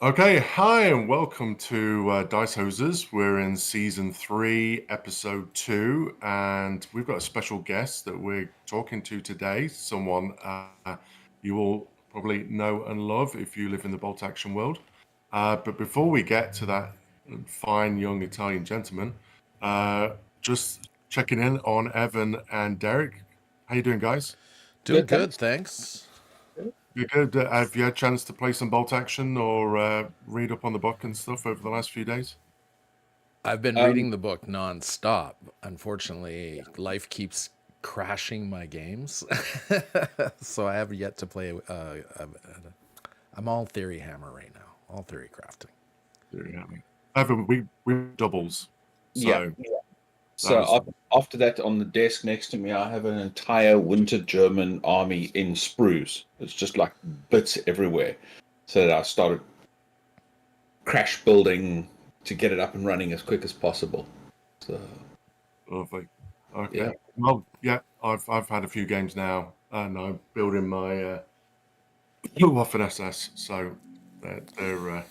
Okay, hi and welcome to Dice Hosers. We're in season 3, episode 2, and we've got a special guest that we're talking to today. Someone you all probably know and love if you live in the bolt action world. But before we get to that fine young Italian gentleman, just checking in on Evan and Derek. How you doing, guys? Doing good, thanks. You good? Have you had a chance to play some bolt action or read up on the book and stuff over the last few days? I've been reading the book nonstop. Unfortunately, life keeps crashing my games, so I have yet to play. I'm all theory hammer right now, all theory crafting. Evan, we doubles. So yeah. So after that, on the desk next to me, I have an entire winter German army in sprues. It's just like bits everywhere. So that I started crash building to get it up and running as quick as possible. So lovely. Okay. Yeah. Well, yeah, I've had a few games now, and I'm building my Waffen SS. So they're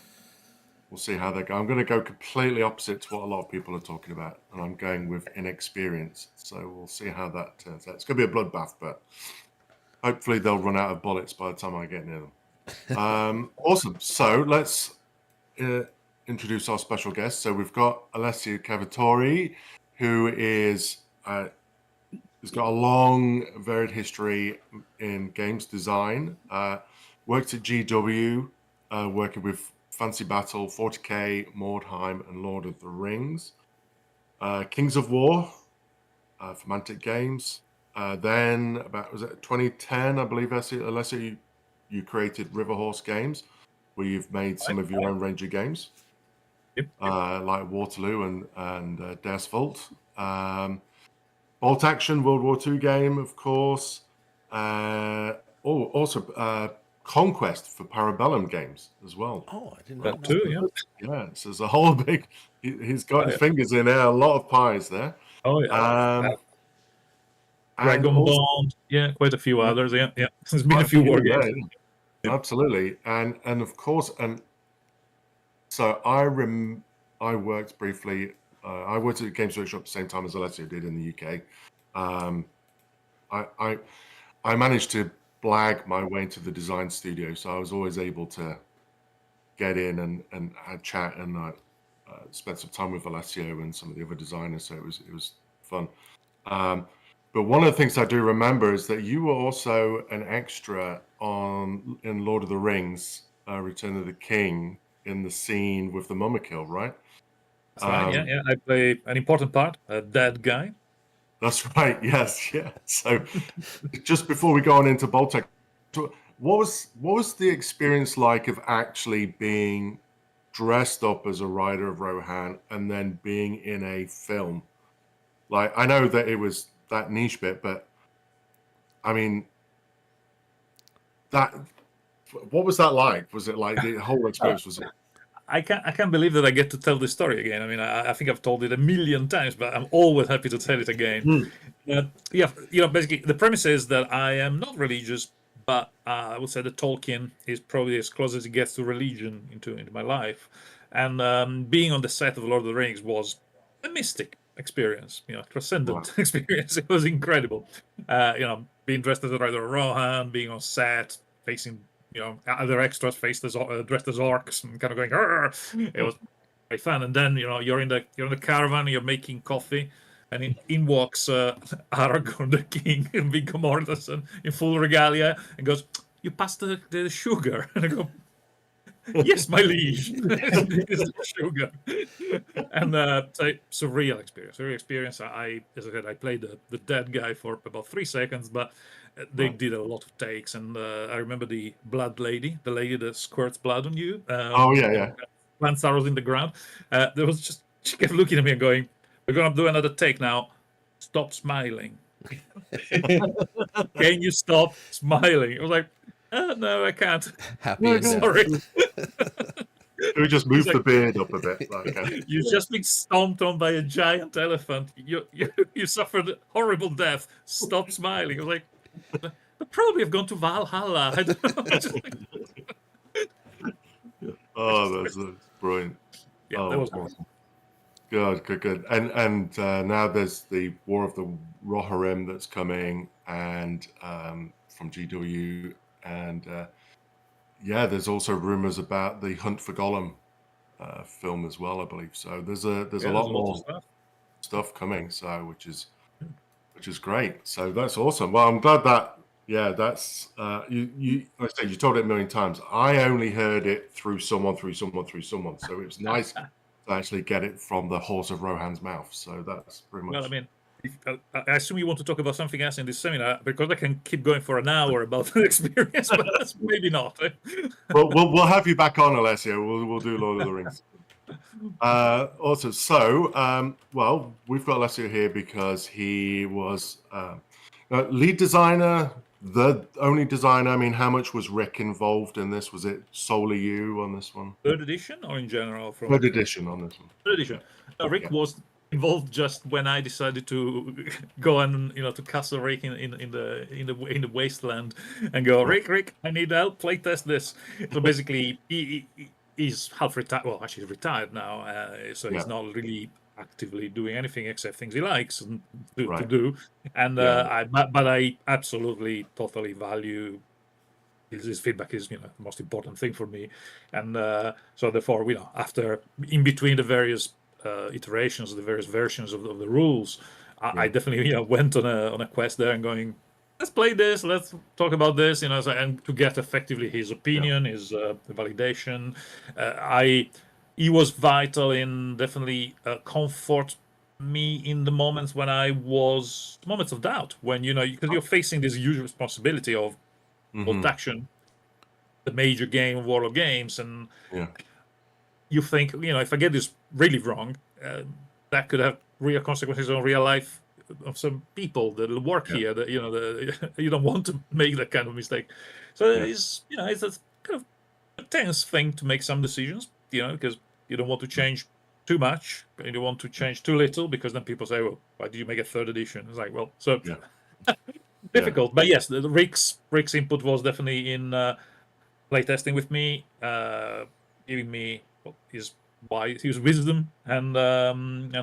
we'll see how they go. I'm going to go completely opposite to what a lot of people are talking about, and I'm going with inexperience. So we'll see how that turns out. It's going to be a bloodbath, but hopefully they'll run out of bullets by the time I get near them. Awesome. So let's introduce our special guest. So we've got Alessio Cavatore, who is has got a long, varied history in games design. Worked at GW, working with Fancy Battle, 40K, Mordheim, and Lord of the Rings. Kings of War for Mantic Games. Then about, was it 2010, I believe, Alessio, you created Riverhorse Games, where you've made some of your own Ranger games. Yep. Like Waterloo and Das Vault. Bolt Action, World War II game, of course. Also Conquest for Parabellum games as well. Oh, I didn't know That too, yeah. Yeah, so there's a whole big. He's got his fingers in there. A lot of pies there. Oh yeah. Dragon Bond, yeah, quite a few others. Yeah. There's been a few war games. Yeah. Absolutely, and of course, and so I worked briefly. I worked at Games Workshop at the same time as Alessio did in the UK. I managed to blag my way into the design studio, so I was always able to get in and have chat and spent some time with Alessio and some of the other designers. So it was fun. But one of the things I do remember is that you were also an extra in Lord of the Rings, Return of the King, in the scene with the Mummikill, right? Yeah. I play an important part, a dead guy. That's right. Yes. Yeah. So just before we go on into Boltec, what was the experience like of actually being dressed up as a rider of Rohan and then being in a film? Like, I know that it was that niche bit, but I mean, what was that like? Was it like the whole experience? Was it? I can't believe that I get to tell this story again. I mean, I think I've told it a million times, but I'm always happy to tell it again. Basically, the premise is that I am not religious, but I would say that Tolkien is probably as close as it gets to religion into my life. And being on the set of Lord of the Rings was a mystic experience, transcendent experience. It was incredible. Being dressed as a rider of Rohan, being on set, facing other extras dressed as orcs and kind of going. Arr! It was very fun. And then you're in the caravan, you're making coffee, and in walks Aragorn, the king, in Viggo Mortensen in full regalia, and goes, "You passed the sugar," and I go, "Yes, my liege, it's the sugar." And surreal experience. As I said, I played the dead guy for about 3 seconds, but they did a lot of takes, and I remember the blood lady, the lady that squirts blood on you. Plants arrows in the ground. She kept looking at me and going, "We're gonna do another take now. Stop smiling. Can you stop smiling?" I was like, "No, I can't. Happy. Sorry." We just move the beard up a bit. You've just been stomped on by a giant elephant. You suffered horrible death. Stop smiling. I was like, "But probably have gone to Valhalla." I don't know. Oh, that's brilliant. Yeah, Oh, that was awesome. Good. And now there's the War of the Rohirrim that's coming, and from GW, and yeah, there's also rumors about the Hunt for Gollum film as well, I believe. So there's a there's lot lots of more stuff. stuff coming. So which is great. So that's awesome. Well, I'm glad that that's you like I said, you told it a million times. I only heard it through someone. So it was nice to actually get it from the horse of Rohan's mouth. So that's pretty much. Well, I mean, I assume you want to talk about something else in this seminar, because I can keep going for an hour about the experience, but that's maybe not. Well, we'll have you back on, Alessio. We'll do Lord of the Rings. Also, so well, we've got Alessio here because he was lead designer, the only designer. I mean, how much was Rick involved in this? Was it solely you on this one? Third edition, or in general? Third edition on this one. Third edition. Rick was involved just when I decided to go and to castle Rick in the wasteland and go, Rick, I need help. Play test this. So basically, he's half retired. Well, actually, he's retired now, so he's not really actively doing anything except things he likes to do. And but I absolutely, totally value his feedback. Is the most important thing for me, and so therefore, after in between the various iterations, the various versions of the rules, I definitely went on a quest there and going, let's play this, let's talk about this, and to get effectively his opinion, his validation. He was vital in definitely comfort me in the moments when moments of doubt, when because you're facing this huge responsibility of boltaction, the major game of warlord games, and you think, if I get this really wrong, that could have real consequences on real life of some people that work here. That you don't want to make that kind of mistake. So it's it's a kind of a tense thing to make some decisions, because you don't want to change too much, and you don't want to change too little, because then people say, well, why did you make a third edition? It's like, well, so difficult. But yes, the Rick's input was definitely in playtesting with me, giving me his wisdom, and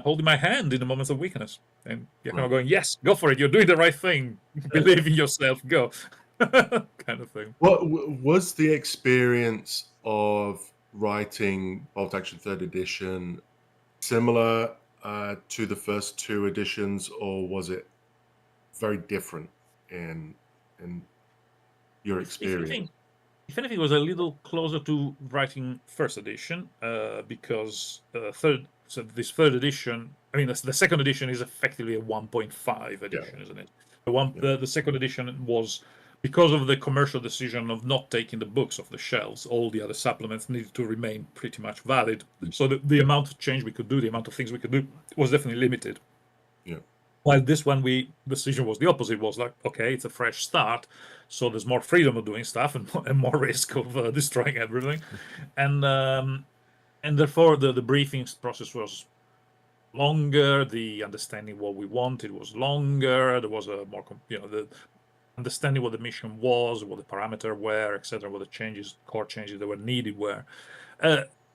holding my hand in the moments of weakness, and kind of going, yes, go for it, you're doing the right thing, believe in yourself, go, kind of thing. What was the experience of writing Bolt Action Third Edition similar to the first two editions, or was it very different in your experience? If anything, it was a little closer to writing first edition, because this third edition, I mean, the second edition is effectively a 1.5 edition, isn't it? The second edition was, because of the commercial decision of not taking the books off the shelves, all the other supplements needed to remain pretty much valid. So the amount of change we could do, the amount of things we could do, was definitely limited. Yeah. While this one, decision was the opposite. Was like, okay, it's a fresh start, so there's more freedom of doing stuff and more risk of destroying everything, and therefore the briefing process was longer. The understanding what we wanted was longer. There was a more the understanding what the mission was, what the parameter were, etc., what the core changes that were needed were,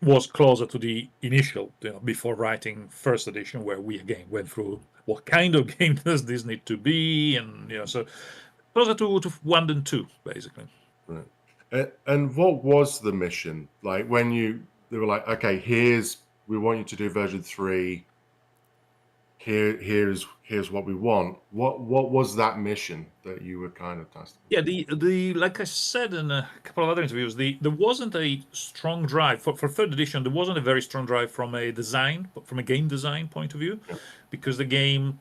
was closer to the initial, before writing first edition, where we again went through what kind of game does this need to be, and so closer to 1 and 2, basically. Right. And what was the mission like when they were like, okay, we want you to do version 3. Here's what we want. What was that mission that you were kind of testing? Yeah, the like I said in a couple of other interviews, there wasn't a strong drive for third edition. There wasn't a very strong drive from a game design point of view, because the game,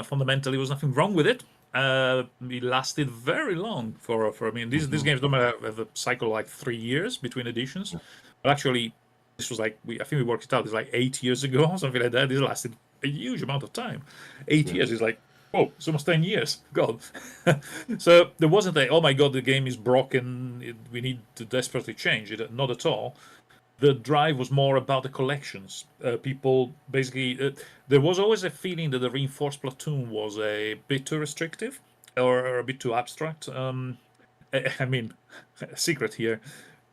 fundamentally, was nothing wrong with it. It lasted very long for I mean, these games don't have a cycle like 3 years between editions, but actually, this was like I think we worked it out. It's like 8 years ago, or something like that. This lasted a huge amount of time. 8 years is like, oh, it's almost 10 years. God. So there wasn't oh my God, the game is broken. We need to desperately change it. Not at all. The drive was more about the collections. People basically, there was always a feeling that the reinforced platoon was a bit too restrictive or a bit too abstract. I mean, secret here.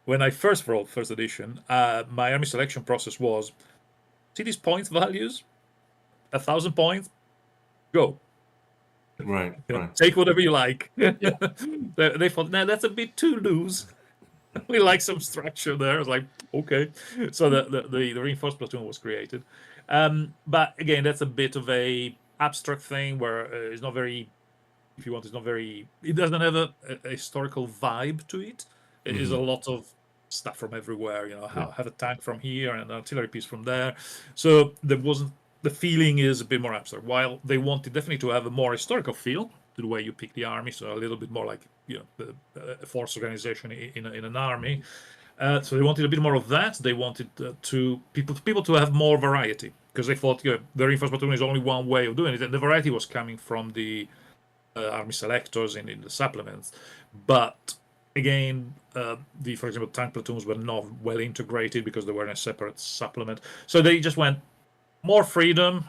when I first rolled first edition, my army selection process was, see these points values, 1,000 points, go. Right. Right. Take whatever you like. They thought, nah, that's a bit too loose. We like some structure there. I was like, okay. So the reinforced platoon was created. But again, that's a bit of a abstract thing where it's not very, if you want, it's not very, it doesn't have a historical vibe to it. It is a lot of stuff from everywhere, have a tank from here and an artillery piece from there. So there wasn't, the feeling is a bit more abstract, while they wanted definitely to have a more historical feel to the way you pick the army, so a little bit more like a force organization in an army. So they wanted a bit more of that. They wanted people to have more variety, because they thought the reinforced platoon is only one way of doing it, and the variety was coming from the army selectors in the supplements. But again, for example, tank platoons were not well integrated because they were in a separate supplement. So they just went more freedom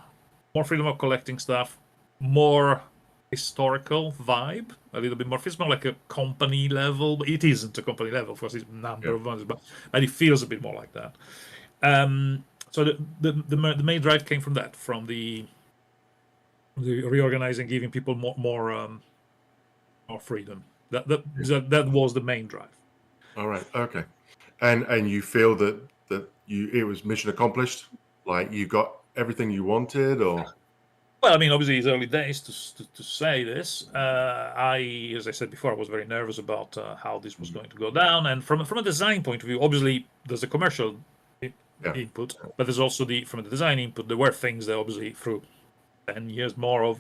of collecting stuff, more historical vibe, a little bit more. It's not like a company level, but it isn't a company level. Of course, it's a number of ones, but it feels a bit more like that. So the main drive came from that, from the reorganizing, giving people more freedom. That was the main drive. All right. Okay. And you feel that it was mission accomplished? Like you got everything you wanted, or? Well, I mean, obviously, it's early days to say this. As I said before, I was very nervous about how this was going to go down. And from a design point of view, obviously, there's a commercial input, but there's also from the design input, there were things that obviously through 10 years more of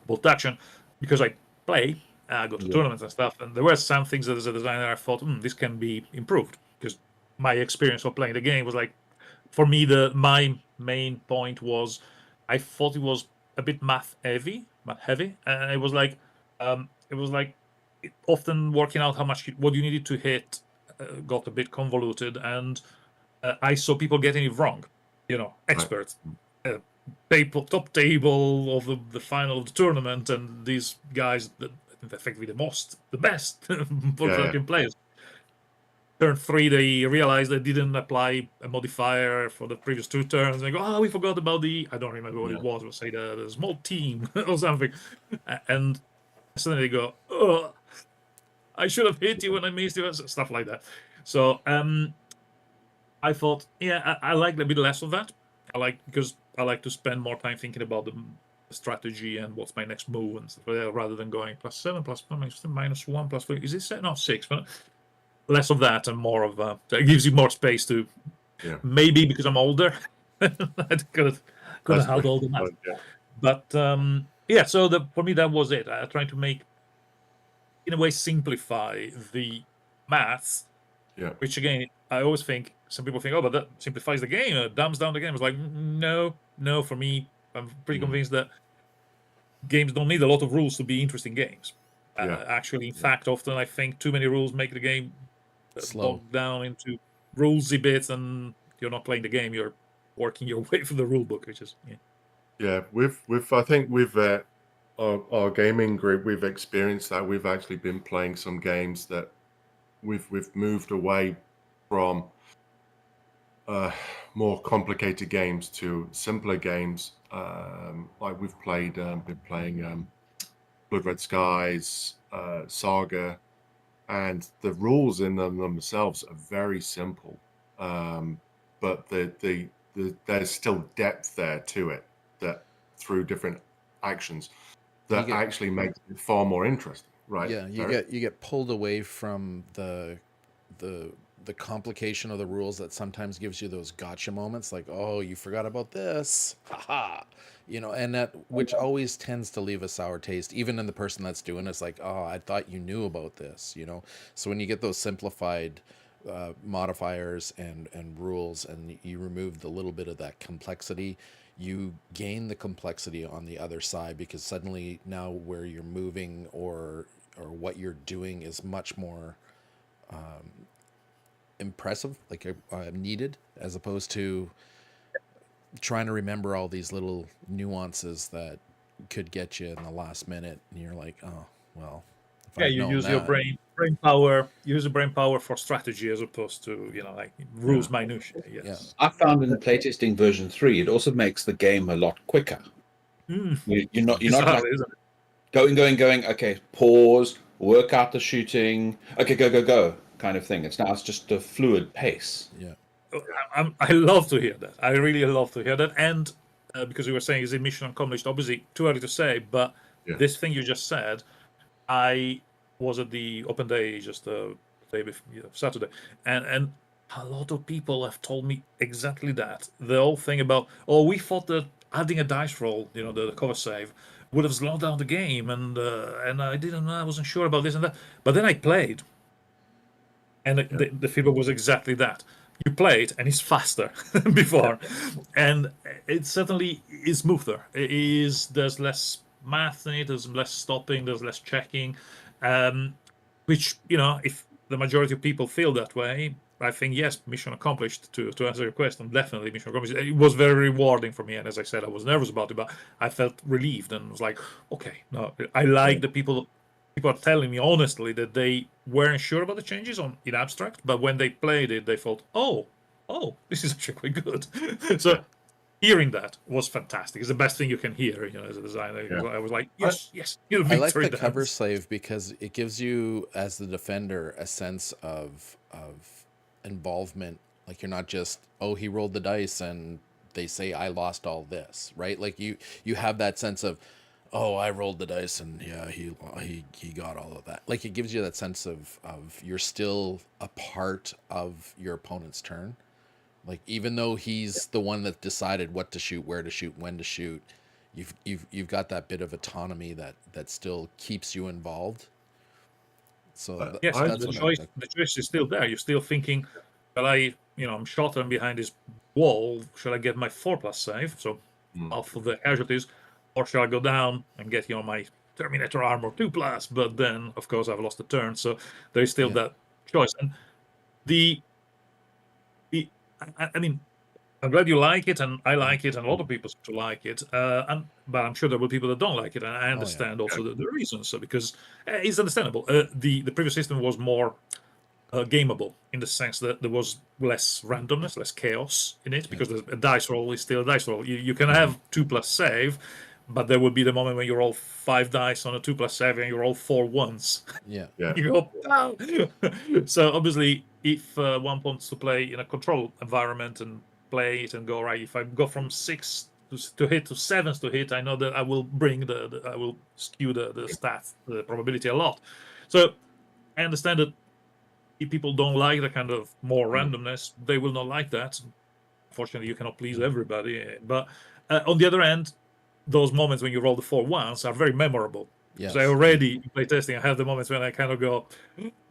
bolt action, because I play, I go to tournaments and stuff, and there were some things that as a designer I thought, this can be improved, because my experience of playing the game was like, for me, my main point was I thought it was a bit math heavy, and it was like often working out what you needed to hit got a bit convoluted, and I saw people getting it wrong. Experts, top table of the final of the tournament, and these guys that effectively the best for players. Turn 3, they realized they didn't apply a modifier for the previous 2 turns. They go, we forgot about I don't remember what it was, we'll say the small team or something. And suddenly they go, I should have hit you when I missed you, stuff like that. So I thought, I like a bit less of that. Because I like to spend more time thinking about the strategy and what's my next move and stuff like that, rather than going +7, -1, +3. Is this 6? But less of that and more of it gives you more space to maybe, because I'm older, I couldn't hold all the math. But so for me that was it. I tried to make, in a way, simplify the maths, which again I always think some people think, but that simplifies the game, dumbs down the game. It's like, no, for me, I'm pretty convinced that games don't need a lot of rules to be interesting games. Actually, in fact, often I think too many rules make the game bogged down into rulesy bits, and you're not playing the game, you're working your way through the rule book, which is I think with our gaming group, we've experienced that. We've actually been playing some games that we've moved away from more complicated games to simpler games. Like we've been playing Blood Red Skies, Saga, and the rules in them themselves are very simple, but there's still depth there to it, that through different actions that actually makes it far more interesting, right? You get pulled away from the complication of the rules that sometimes gives you those gotcha moments, like, oh, you forgot about this, haha, and that, which always tends to leave a sour taste, even in the person that's doing it. It's like, oh, I thought you knew about this, So when you get those simplified modifiers and rules, and you remove the little bit of that complexity, you gain the complexity on the other side, because suddenly now where you're moving or what you're doing is much more impressive, like needed, as opposed to trying to remember all these little nuances that could get you in the last minute, and you're like, oh well, Yeah, you use your brain power. Use the brain power for strategy as opposed to like rules minutiae. Yes. Yeah. I found in playtesting version 3, it also makes the game a lot quicker. You're not like going. Okay, pause, work out the shooting. Okay, go kind of thing. It's just a fluid pace. Yeah. I love to hear that. I really love to hear that. And because you were saying, is it mission accomplished? Obviously, too early to say. But this thing you just said, I was at the open day just day before Saturday, and a lot of people have told me exactly that. The whole thing about, we thought that adding a dice roll, the cover save, would have slowed down the game, and I wasn't sure about this and that. But then I played, and the feedback was exactly that. You play it, and it's faster than before, and it certainly is smoother. There's less math in it. There's less stopping. There's less checking, which if the majority of people feel that way, I think yes, mission accomplished. To answer your question, definitely mission accomplished. It was very rewarding for me, and as I said, I was nervous about it, but I felt relieved and was like, okay, no, I like the people. People are telling me honestly that they weren't sure about the changes in abstract, but when they played it, they thought, oh, this is actually quite good. So hearing that was fantastic. It's the best thing you can hear, as a designer. I was like, yes. I like the cover save because it gives you, as the defender, a sense of involvement. Like you're not just, he rolled the dice and they say I lost all this, right? Like you have that sense of, I rolled the dice and he got all of that. Like it gives you that sense of you're still a part of your opponent's turn. Like even though he's the one that decided what to shoot, where to shoot, when to shoot, you've got that bit of autonomy that still keeps you involved. So yes, that's the choice is still there. You're still thinking, well, I'm shot and behind this wall. Should I get my 4+ save? So half of the casualties. Or shall I go down and get my Terminator armor 2+? But then, of course, I've lost the turn. So there's still that choice. And I mean, I'm glad you like it, and I like it, and a lot of people seem to like it. But I'm sure there will be people that don't like it, and I understand also the reasons. So because it's understandable. The previous system was more gameable in the sense that there was less randomness, less chaos in it, because a dice roll is still a dice roll. You can have 2+ save. But there would be the moment when you roll 5 dice on a 2+ save and you roll 4 once. Yeah. You go, oh. So obviously, if one wants to play in a control environment and play it and go, right, if I go from 6 to hit to 7s to hit, I know that I will bring I will skew the stats, the probability a lot. So I understand that if people don't like the kind of more randomness, they will not like that. Unfortunately, you cannot please everybody. But on the other end, those moments when you roll the 4 once are very memorable. Yes. So I already in playtesting, I have the moments when I kind of go,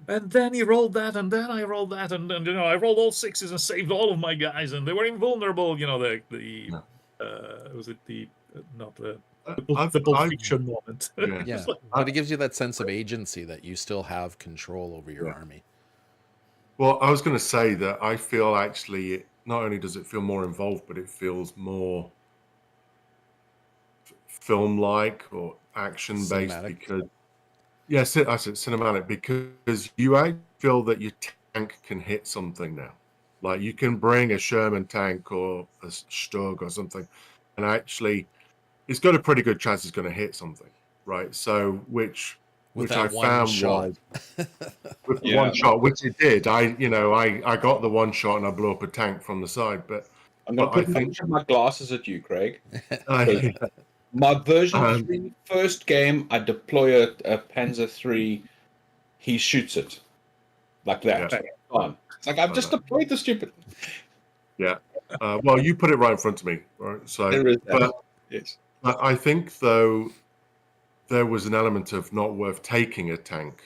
and then he rolled that, and then I rolled that, and then I rolled all 6s and saved all of my guys, and they were invulnerable. Was it the boltaction moment? Yeah, but it gives you that sense of agency that you still have control over your army. Well, I was going to say that I feel actually not only does it feel more involved, but it feels more film-like or action-based because I said cinematic because you actually feel that your tank can hit something now. Like you can bring a Sherman tank or a Stug or something, and actually it's got a pretty good chance it's going to hit something, right? So which I found was with one shot, which it did. I got the one shot and I blew up a tank from the side, but I'm going to put my glasses at you, Craig. My version 3 first game, I deploy a Panzer III. He shoots it like that. Yeah. It's like I've just deployed the stupid. Yeah. Well, you put it right in front of me, right? So, there is that. Yes. I think though there was an element of not worth taking a tank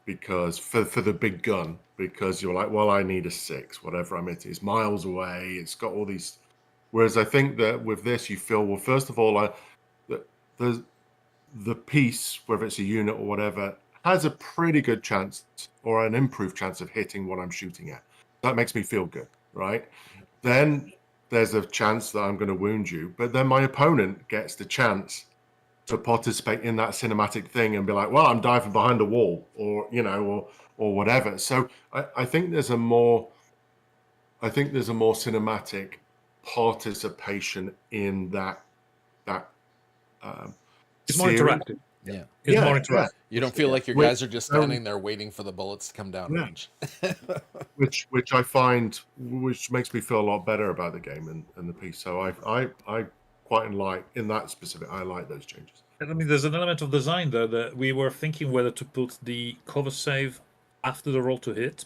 because for the big gun, because you're like, well, I need a 6, whatever I'm at. It's miles away. It's got all these. Whereas I think that with this, you feel, well, first of all, the piece, whether it's a unit or whatever, has a pretty good chance or an improved chance of hitting what I'm shooting at. That makes me feel good, right? Then there's a chance that I'm going to wound you, but then my opponent gets the chance to participate in that cinematic thing and be like, well, I'm diving behind a wall, or or whatever. So I think there's a more cinematic participation in that It's more series. interactive. Yeah. It's more interactive. You don't feel like your guys are just standing there waiting for the bullets to come down range. which I find, which makes me feel a lot better about the game and the piece. So I quite like, in that specific, I like those changes. I mean, there's an element of design there that we were thinking whether to put the cover save after the roll to hit.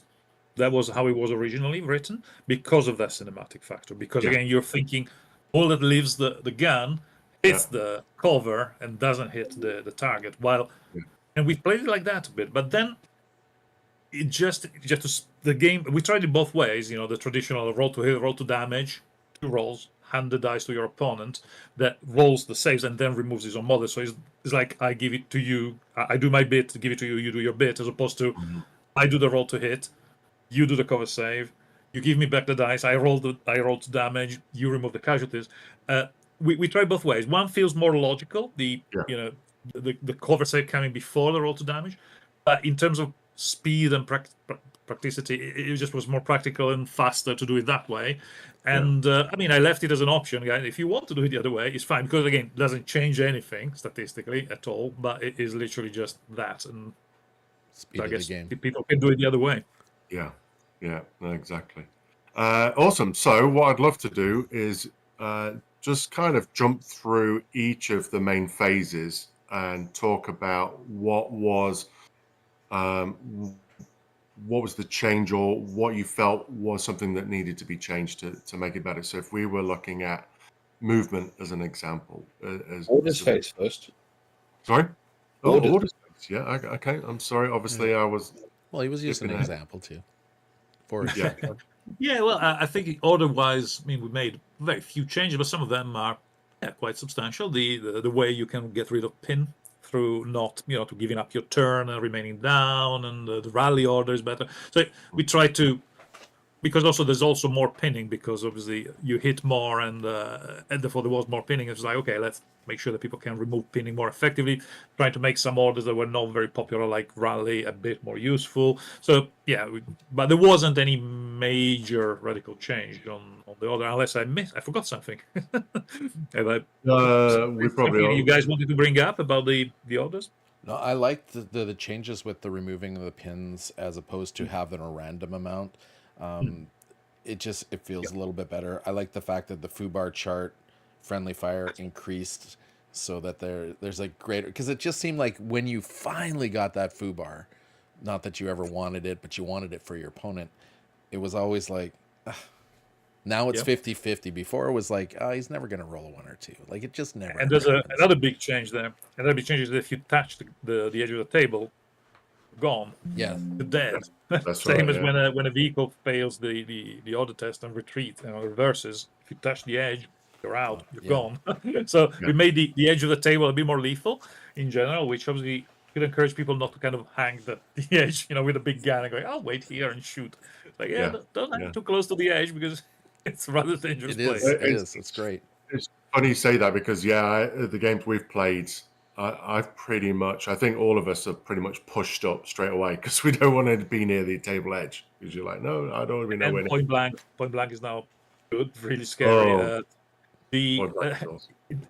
That was how it was originally written, because of that cinematic factor. Because again, you're thinking bullet leaves the gun, hits the cover, and doesn't hit the target. And we played it like that a bit, but then it just the game. We tried it both ways. The traditional roll to hit, roll to damage, 2 rolls, hand the dice to your opponent that rolls the saves and then removes his own model. So it's like, I give it to you, I do my bit to give it to you, you do your bit, as opposed to I do the roll to hit, you do the cover save, you give me back the dice, I roll to damage, you remove the casualties. We try both ways. One feels more logical, the cover save coming before the roll to damage, but in terms of speed and practicity, it just was more practical and faster to do it that way. And I mean, I left it as an option, guys. If you want to do it the other way, it's fine, because again, it doesn't change anything statistically at all, but it is literally just that. And Speed so I of guess the game. people can do it the other way. Yeah, no, exactly. Awesome. So what I'd love to do is just kind of jump through each of the main phases and talk about what was the change, or what you felt was something that needed to be changed to make it better. So if we were looking at movement as an example, Orders phase first. Sorry? Orders. Orders phase. Yeah, okay. I'm sorry. Obviously, I was. Well, he was using an example too. For Yeah. Yeah, well, I think order-wise, I mean, we made very few changes, but some of them are quite substantial. The way you can get rid of pin through not, to giving up your turn and remaining down, and the rally order is better. So we try to, because also there's also more pinning, because obviously you hit more, and therefore there was more pinning. It's like, okay, let's make sure that people can remove pinning more effectively. Trying to make some orders that were not very popular, like rally, a bit more useful. So yeah, but there wasn't any major radical change on the order, unless I forgot something. We probably. You guys wanted to bring up about the orders? No, I liked the changes with the removing of the pins, as opposed to having a random amount. It feels a little bit better. I like the fact that the foobar chart friendly fire increased, so that there's like greater, because it just seemed like when you finally got that foobar, not that you ever wanted it, but you wanted it for your opponent, it was always like, now it's 50-50. Before it was like, he's never going to roll a 1 or 2. Like, it just never. And there's another big change there. Another big change is that if you touch the edge of the table, gone. Yeah. You're dead. That's Same right, as when a vehicle fails the order test and retreat, reverses. If you touch the edge, you're out. You're gone. So we made the edge of the table a bit more lethal in general, which obviously could encourage people not to kind of hang the edge, with a big gun and go, I'll wait here and shoot. Like, don't hang too close to the edge, because it's a rather dangerous place. It is. It's great. It's funny you say that, because the games we've played, I've pretty much, I think all of us have pretty much pushed up straight away, because we don't want to be near the table edge, because you're like, no, I don't even know where. Point blank is now good, really scary.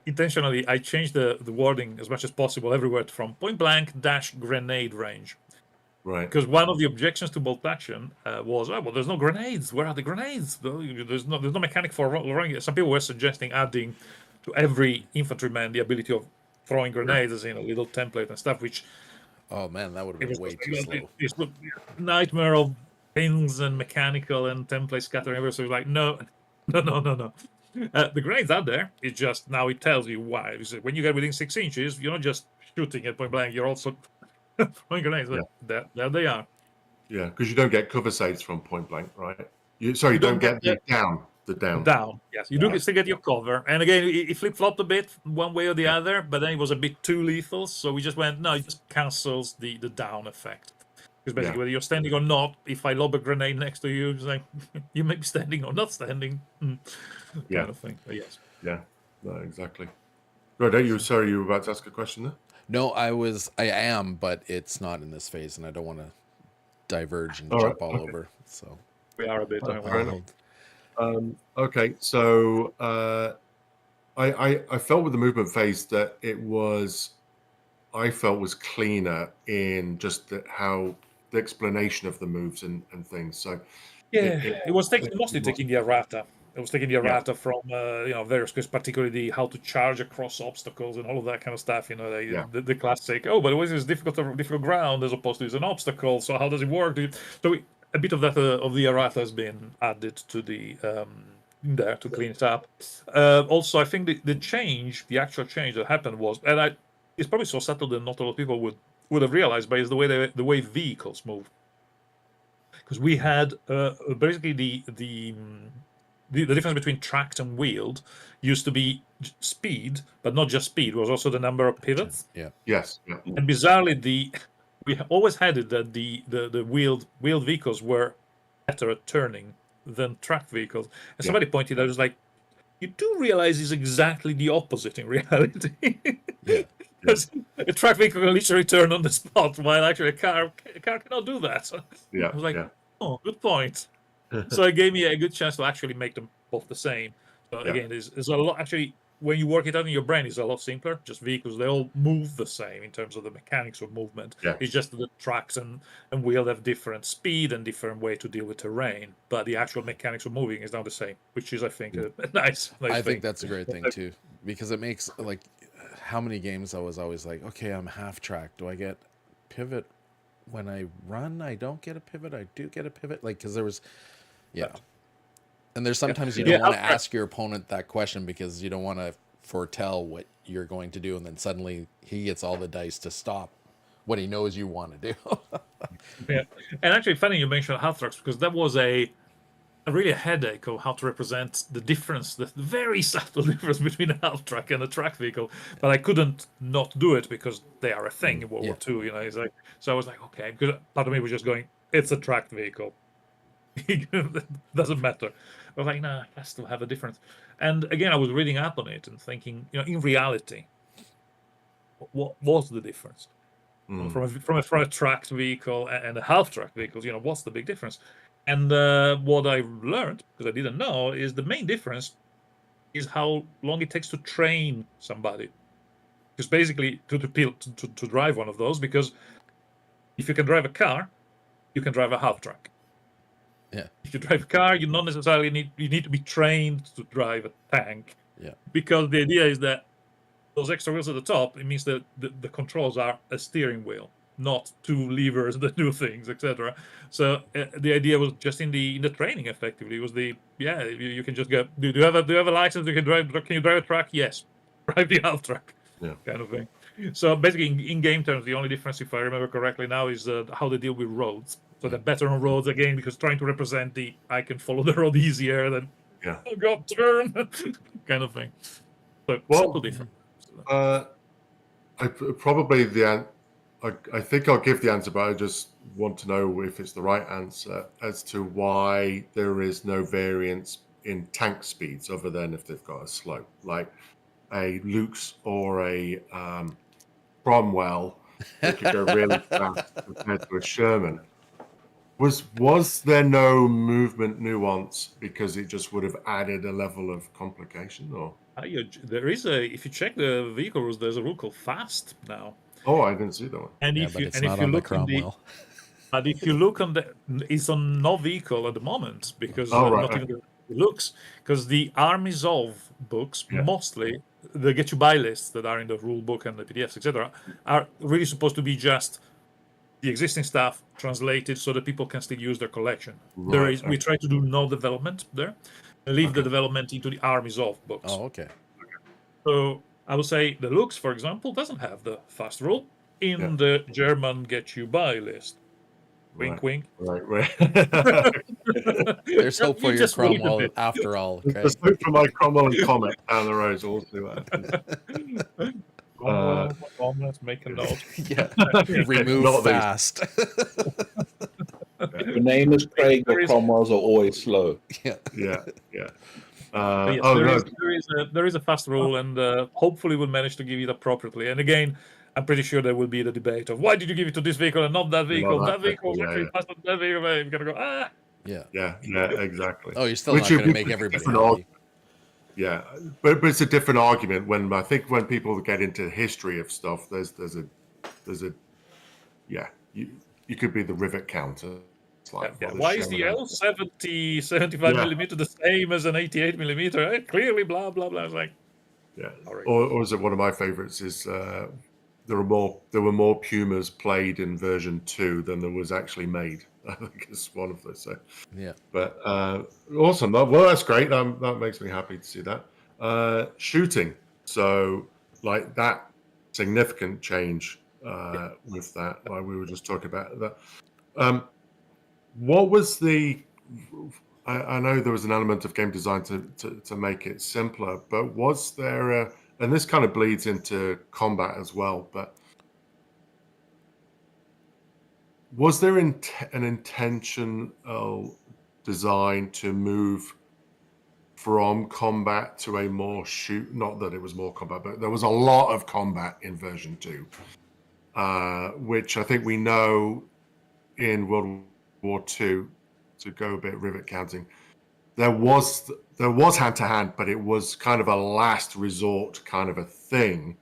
Intentionally, I changed the wording as much as possible everywhere from point blank - grenade range. Right. Because one of the objections to bolt action was, there's no grenades. Where are the grenades? There's no mechanic for running. Some people were suggesting adding to every infantryman the ability of throwing grenades, as in a little template and stuff, which... Oh man, that would have been way too slow. It's a nightmare of pins and mechanical and template scattering everywhere. So it's like, no. The grenades are there. It's just now it tells you why. When you get within 6 inches, you're not just shooting at point blank. You're also throwing grenades. There they are. Yeah, because you don't get cover saves from point blank, right? You don't get the down. The down. Down, yes. You do still get your cover. And again, it flip-flopped a bit one way or the other, but then it was a bit too lethal. So we just went, no, it just cancels the down effect. Because basically, whether you're standing or not, if I lob a grenade next to you, it's like, you may be standing or not standing. Kind of thing. But yes. Yeah, no, exactly. Right, sorry, you were about to ask a question there? No, I am, but it's not in this phase, and I don't want to diverge and All right, jump all okay. over. So We are a bit. Oh, aren't we? fair enough. Okay, so I felt with the movement phase that I felt was cleaner in just how the explanation of the moves and things. So Yeah, it was mostly it taking the errata. It was taking the Yeah. errata from various quests, particularly how to charge across obstacles and all of that kind of stuff. Yeah. The classic. Oh, but it was this difficult ground as opposed to it's an obstacle. So how does it work? A bit of that of the errata has been added to the there to clean it up. Also, I think the actual change that happened was, and it's probably so subtle that not a lot of people would have realized, but it's the way vehicles move. Because we had basically the difference between tracked and wheeled used to be speed, but not just speed. It was also the number of pivots. yeah, Yes. Yeah. And bizarrely, we always had it that the wheeled vehicles were better at turning than tracked vehicles. And somebody pointed out, it was like, you do realize it's exactly the opposite in reality. yeah. Because a tracked vehicle can literally turn on the spot, while actually a car cannot do that. Yeah. I was like, yeah. oh, good point. So it gave me a good chance to actually make them both the same. So Yeah. again, there's a lot. Actually, when you work it out in your brain, it's a lot simpler. Just vehicles, they all move the same in terms of the mechanics of movement. Yeah. It's just the tracks and wheel have different speed and different way to deal with terrain. But the actual mechanics of moving is now the same, which is, I think, a nice I thing. think that's a great thing too, because it makes how many games I was always like, okay, I'm half track. Do I get pivot when I run? I don't get a pivot. I do get a pivot. Because there was, and there's sometimes you don't want to ask your opponent that question because you don't want to foretell what you're going to do, and then suddenly he gets all the dice to stop what he knows you want to do. Yeah, and actually, funny you mentioned half tracks because that was a really a headache of how to represent the difference, the very subtle difference between a half track and a track vehicle. But I couldn't not do it because they are a thing in World War II. It's like, so I was like, okay, because part of me was just going, it's a tracked vehicle. It doesn't matter. I was like, nah, it has to have a difference. And again, I was reading up on it and thinking, in reality, what was the difference? From a tracked vehicle and a half-tracked vehicle, what's the big difference? And what I learned, because I didn't know, is the main difference is how long it takes to train somebody. Because basically, to drive one of those, because if you can drive a car, you can drive a half-track. Yeah. If you drive a car, you not necessarily need to be trained to drive a tank. Yeah. Because the idea is that those extra wheels at the top, it means that the controls are a steering wheel, not two levers that do things, etc. So the idea was just in the training, effectively, was you can just go. Do you have a license? Can you drive a truck? Yes, drive the half track, kind of thing. So basically, in game terms, the only difference, if I remember correctly now, is how they deal with roads. So they're better on roads again because trying to represent I can follow the road easier than oh god, turn kind of thing. So subtle difference. I think I'll give the answer, but I just want to know if it's the right answer as to why there is no variance in tank speeds other than if they've got a slope, like a Luke's or a Cromwell that could go really fast compared to a Sherman. Was there no movement nuance because it just would have added a level of complication, or? There is if you check the vehicle rules, there's a rule called fast now. Oh, I didn't see that one. And Yeah, if but you it's and not if you on the look in the Cromwell. but if you look on it's on no vehicle at the moment because not even the looks, because the armies of books mostly the get you buy lists that are in the rule book and the PDFs, etc., are really supposed to be just the existing stuff translated so that people can still use their collection. Right, we try to do no development there and leave the development into the armies of books. Oh, okay. So I would say the Lux, for example, doesn't have the fast rule in the German get you buy list. Wink, wink. Right. There's hope for You your just wait a Cromwell bit. after all. Okay. There's hope for my Cromwell and Comet down the road. So we'll see what happens. Let's make a note. Remove Not these. fast. If your name is Craig or Cromwell's are always slow. Yeah. Yeah. But yes, oh no, there is a fast rule, and hopefully we'll manage to give it appropriately. And again, I'm pretty sure there will be the debate of why did you give it to this vehicle and not that vehicle? that That vehicle vehicle, is yeah, actually yeah. faster than that vehicle. You're gonna go Yeah. Yeah, exactly. Oh, you're still Which not going to make everybody happy. Yeah, but it's a different argument. When I think when people get into the history of stuff, there's a yeah, you could be the rivet counter. It's like Yeah. well, Why is the L 75 millimeter the same as an 88 millimeter? Clearly, blah blah blah. It's like, yeah, sorry. or is it one of my favorites? Is there were more Pumas played in version 2 than there was actually made. I think it's one of those. So. Yeah. But awesome. Well, that's great. That makes me happy to see that. Shooting. So, like that significant change with that. Like we were just talking about that. What was the? I know there was an element of game design to make it simpler, but was there a? And this kind of bleeds into combat as well. But was there an intentional design to move from combat to a more shoot? Not that it was more combat, but there was a lot of combat in version 2, which I think we know in World War II, to go a bit rivet counting, there was hand to hand, but it was kind of a last resort kind of a thing,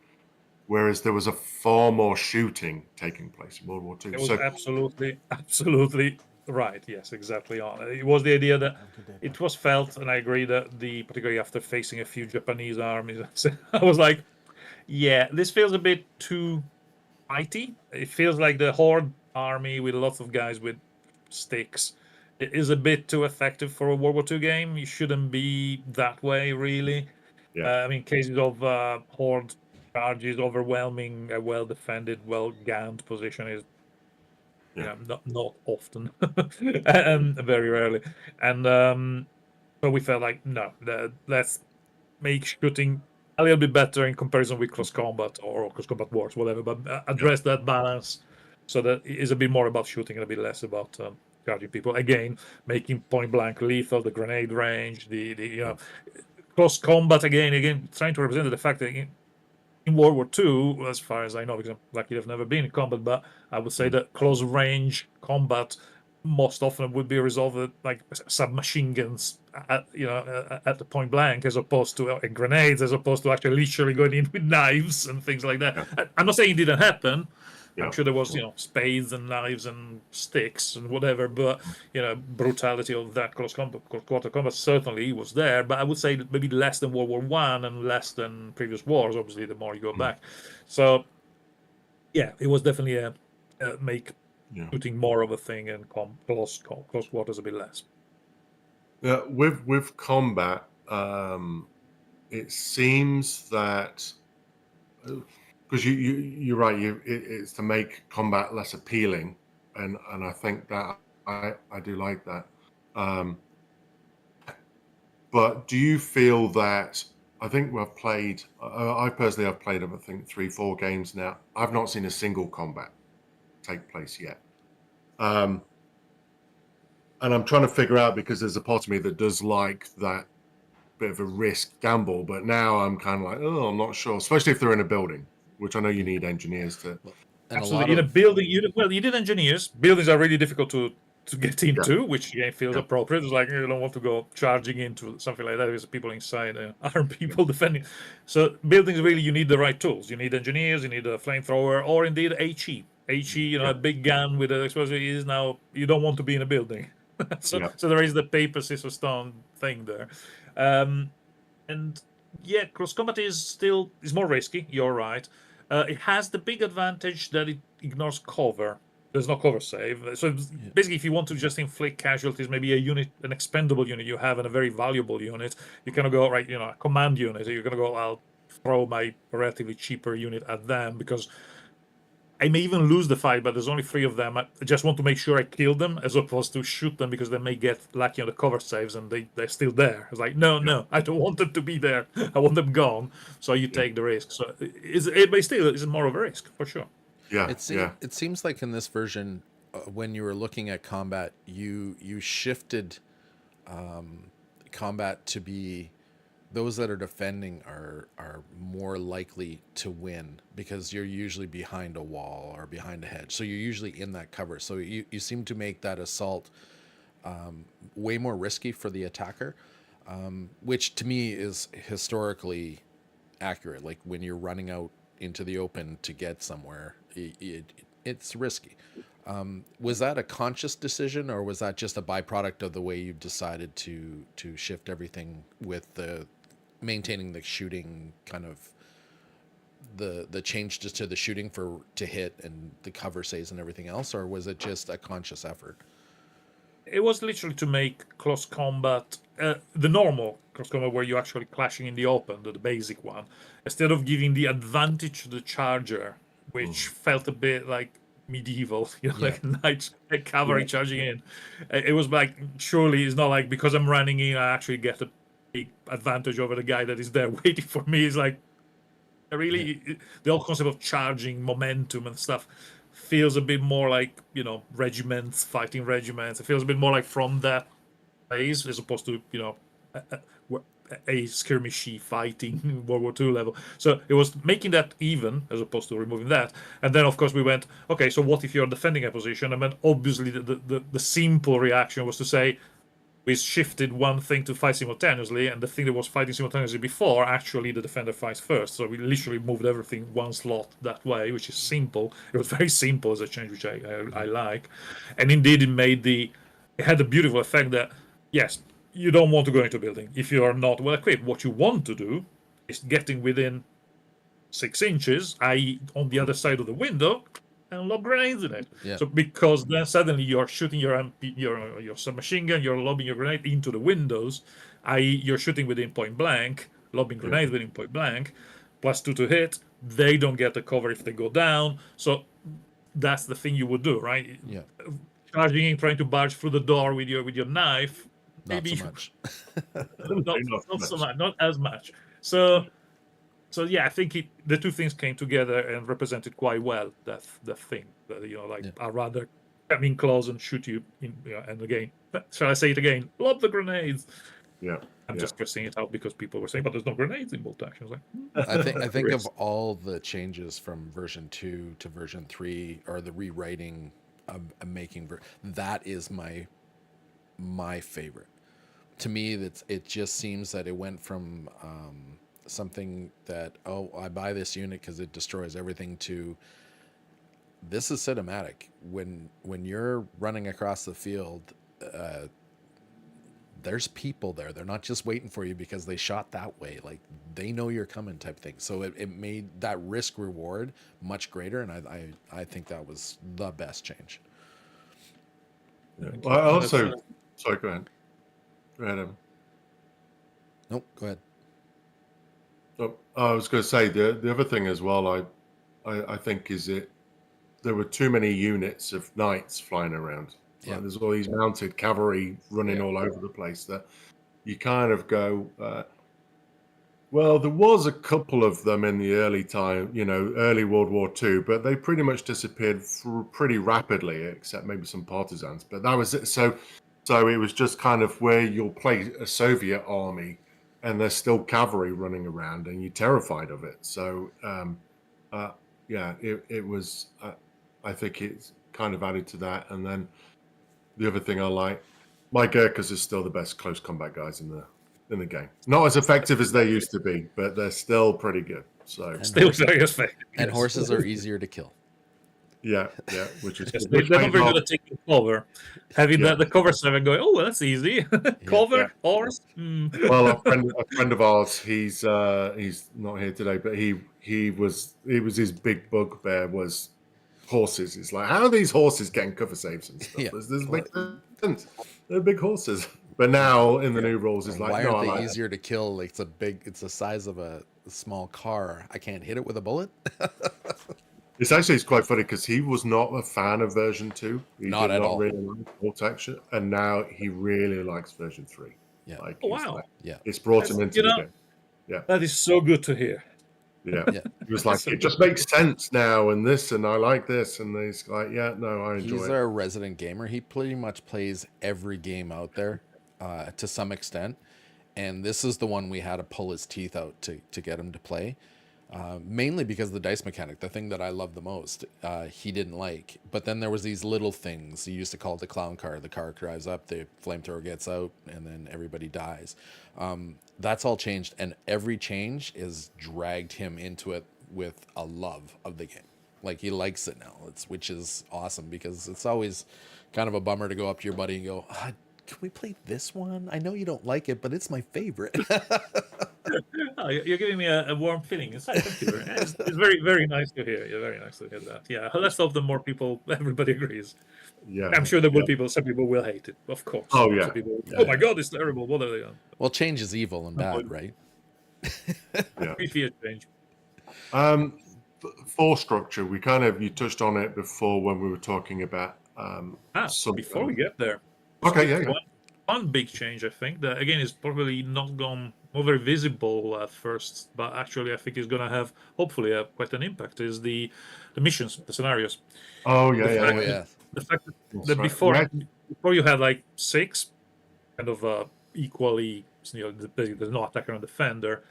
whereas there was a far more shooting taking place in World War II. It was absolutely right. Yes, exactly on. It was the idea that it was felt, and I agree that particularly after facing a few Japanese armies, I was like, yeah, this feels a bit too fighty. It feels like the Horde army with lots of guys with sticks. It is a bit too effective for a World War II game. You shouldn't be that way, really. Yeah. I mean, cases of Horde charges overwhelming a well-defended, well-gunned position is not often, very rarely. And so we felt like, no, let's make shooting a little bit better in comparison with close combat or close combat wars, whatever, but address that balance so that it is a bit more about shooting and a bit less about charging people. Again, making point blank lethal, the grenade range, the close combat again, trying to represent the fact that in World War II, as far as I know, because I'm lucky I've never been in combat, but I would say that close range combat most often would be resolved with like submachine guns at the point blank, as opposed to grenades, as opposed to actually literally going in with knives and things like that. I'm not saying it didn't happen. I'm sure there was spades and knives and sticks and whatever, but brutality of that close combat, quarter combat certainly was there. But I would say that maybe less than World War One and less than previous wars. Obviously, the more you go back, so yeah, it was definitely a make shooting more of a thing and close quarters a bit less. Yeah, with combat, it seems that because you're right, it's to make combat less appealing, and I think that I do like that. But do you feel that? I think I personally have played, I think 3-4 games now. I've not seen a single combat take place yet. And I'm trying to figure out, because there's a part of me that does like that bit of a risk gamble, but now I'm kind of like, oh, I'm not sure, especially if they're in a building, which I know you need engineers to. And absolutely, in a building, you need engineers. Buildings are really difficult to get into, which again feels appropriate. It's like you don't want to go charging into something like that. There's people inside, armed people defending. So buildings, really, you need the right tools. You need engineers. You need a flamethrower, or indeed HE. HE, a big gun with an explosive is now. You don't want to be in a building. So there is the paper, scissors, stone thing there. And yeah, cross combat is more risky. You're right. It has the big advantage that it ignores cover. There's no cover save. So basically, if you want to just inflict casualties, maybe an expendable unit you have, and a very valuable unit, you kind of go right. A command unit. You're gonna go, I'll throw my relatively cheaper unit at them because I may even lose the fight, but there's only 3 of them. I just want to make sure I kill them, as opposed to shoot them because they may get lucky on the cover saves and they're still there. It's like, no, I don't want them to be there. I want them gone. So you take the risk. So but still, it's more of a risk for sure. It seems like in this version, when you were looking at combat, you shifted combat to be those that are defending are more likely to win because you're usually behind a wall or behind a hedge. So you're usually in that cover. So you seem to make that assault way more risky for the attacker, which to me is historically accurate. Like when you're running out into the open to get somewhere, it's risky. Was that a conscious decision, or was that just a byproduct of the way you decided to shift everything with the maintaining the shooting kind of the change to the shooting to hit and the cover saves and everything else, or was it just a conscious effort? It was literally to make close combat, the normal close combat where you're actually clashing in the open, the basic one, instead of giving the advantage to the charger, which felt a bit like medieval, like knights cavalry charging in. It was like, surely it's not like because I'm running in, I actually get a big advantage over the guy that is there waiting for me. It's like, really, the whole concept of charging momentum and stuff feels a bit more like, regiments fighting regiments. It feels a bit more like from that phase as opposed to, a skirmishy fighting World War II level. So it was making that even as opposed to removing that. And then, of course, we went, okay, so what if you're defending a position? And then obviously the simple reaction was to say, we shifted one thing to fight simultaneously, and the thing that was fighting simultaneously before, actually the defender fights first. So we literally moved everything one slot that way, which is simple. It was very simple as a change, which I like. And indeed, it had a beautiful effect that, yes, you don't want to go into a building if you are not well equipped. What you want to do is getting within 6 inches, i.e. on the other side of the window, and lob grenades in it. Yeah. So because then suddenly you're shooting your submachine gun, you're lobbing your grenade into the windows, i.e. you're shooting within point blank, lobbing grenades within point blank, +2 to hit. They don't get the cover if they go down. So that's the thing you would do, right? Yeah. Charging in, trying to barge through the door with your knife. Not Maybe so much. not so much, not as much. So yeah, I think the two things came together and represented quite well that thing. That, I'd rather come in close and shoot you in, and again, shall I say it again? Lob the grenades. Yeah. I'm just pressing it out because people were saying, but there's no grenades in bolt action. I think of all the changes from version 2 to version 3, or the rewriting of making that is my favorite. To me, it just seems that it went from something that, I buy this unit because it destroys everything, to this is cinematic. When you're running across the field, there's people there. They're not just waiting for you because they shot that way. Like, they know you're coming, type thing. So it made that risk reward much greater, and I think that was the best change. Yeah. Well, I also, sorry, go ahead. Go ahead, Evan. Nope, go ahead. Oh, I was going to say the other thing as well. I think is there were too many units of knights flying around. Yeah. Like, there's all these mounted cavalry running all over the place that you kind of go. Well, there was a couple of them in the early time, early World War II, but they pretty much disappeared pretty rapidly, except maybe some partisans. But that was it. So it was just kind of where you'll play a Soviet army, and there's still cavalry running around, and you're terrified of it. So, it was. I think it's kind of added to that. And then the other thing I like, my Gurkhas are still the best close combat guys in the game. Not as effective as they used to be, but they're still pretty good. So still very effective. And horses are easier to kill. Yeah, which is they're not very good at taking cover. Having the cover 7 going, well, that's easy. Cover, horse. Well, a friend of ours, he's not here today, but he was his big bugbear was horses. It's like, how are these horses getting cover saves and stuff? This makes sense. They're big horses. But now in the new rules, it's like, why aren't they easier to kill? Like, it's the size of a small car. I can't hit it with a bullet. It's quite funny because he was not a fan of version 2. He not at all. Really like boltaction, and now he really likes version 3. Yeah. Wow. It's brought him into the game. Yeah. That is so good to hear. Yeah. He was like, it just makes sense now, and this, and I like this, and he's like, I enjoy it. He's our resident gamer. He pretty much plays every game out there to some extent. and this is the one we had to pull his teeth out to get him to play. Mainly because of the dice mechanic, the thing that I love the most, he didn't like. But then there was these little things. He used to call it the clown car. The car drives up, the flamethrower gets out, and then everybody dies. That's all changed, and every change is dragged him into it with a love of the game. Like, he likes it now, which is awesome, because it's always kind of a bummer to go up to your buddy and go, can we play this one? I know you don't like it, but it's my favorite. Oh, you're giving me a warm feeling inside. Thank you. It's very, very nice to hear. You're very nice to hear that. Yeah, let's hope the more people, everybody agrees. Yeah, I'm sure there will people. Some people will hate it, of course. Oh, yeah. Some people, oh my God, it's terrible. What are they on? Well, change is evil and bad, right? Yeah. We fear change. Force structure. You touched on it before when we were talking about. Before we get there, Okay, yeah. one big change, I think, that again is probably not very visible at first, but actually I think is going to have hopefully quite an impact, is the missions, the scenarios. Oh The fact that before you had like 6 kind of equally, there's no attacker and defender.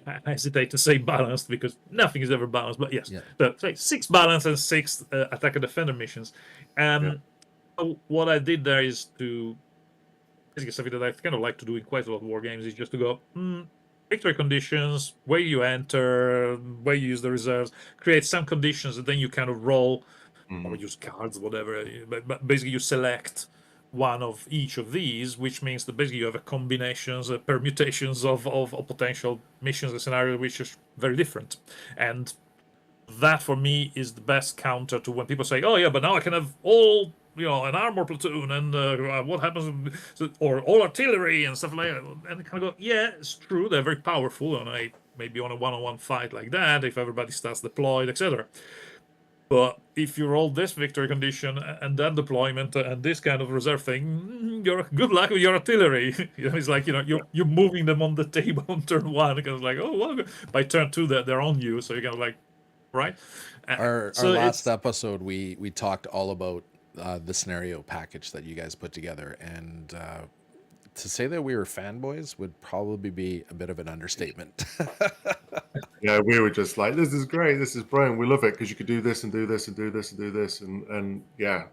I hesitate to say balanced because nothing is ever balanced, but yes, but say 6 balance and 6 attacker defender missions. So what I did there is to basically something that I kind of like to do in quite a lot of war games is just to go victory conditions, where you enter, where you use the reserves, create some conditions, and then you kind of roll or use cards, whatever. But basically, you select one of each of these, which means that basically you have a combinations, permutations of potential missions and scenarios, which is very different. And that for me is the best counter to when people say, "Oh yeah, but now I can have all." An armor platoon, and what happens, or all artillery and stuff like that. And I kind of go, yeah, it's true, they're very powerful, and maybe on a one-on-one fight like that, if everybody starts deployed, etc. But if you roll this victory condition and that deployment and this kind of reserve thing, you're good luck with your artillery. It's like you're moving them on the table on turn 1 because like, oh well, by turn 2 they're on you, so you're kind of like, right. Our last episode we talked all about the scenario package that you guys put together, and to say that we were fanboys would probably be a bit of an understatement. Yeah, we were just like, this is great, this is brilliant, we love it because you could do this and do this and do this and do this, and yeah.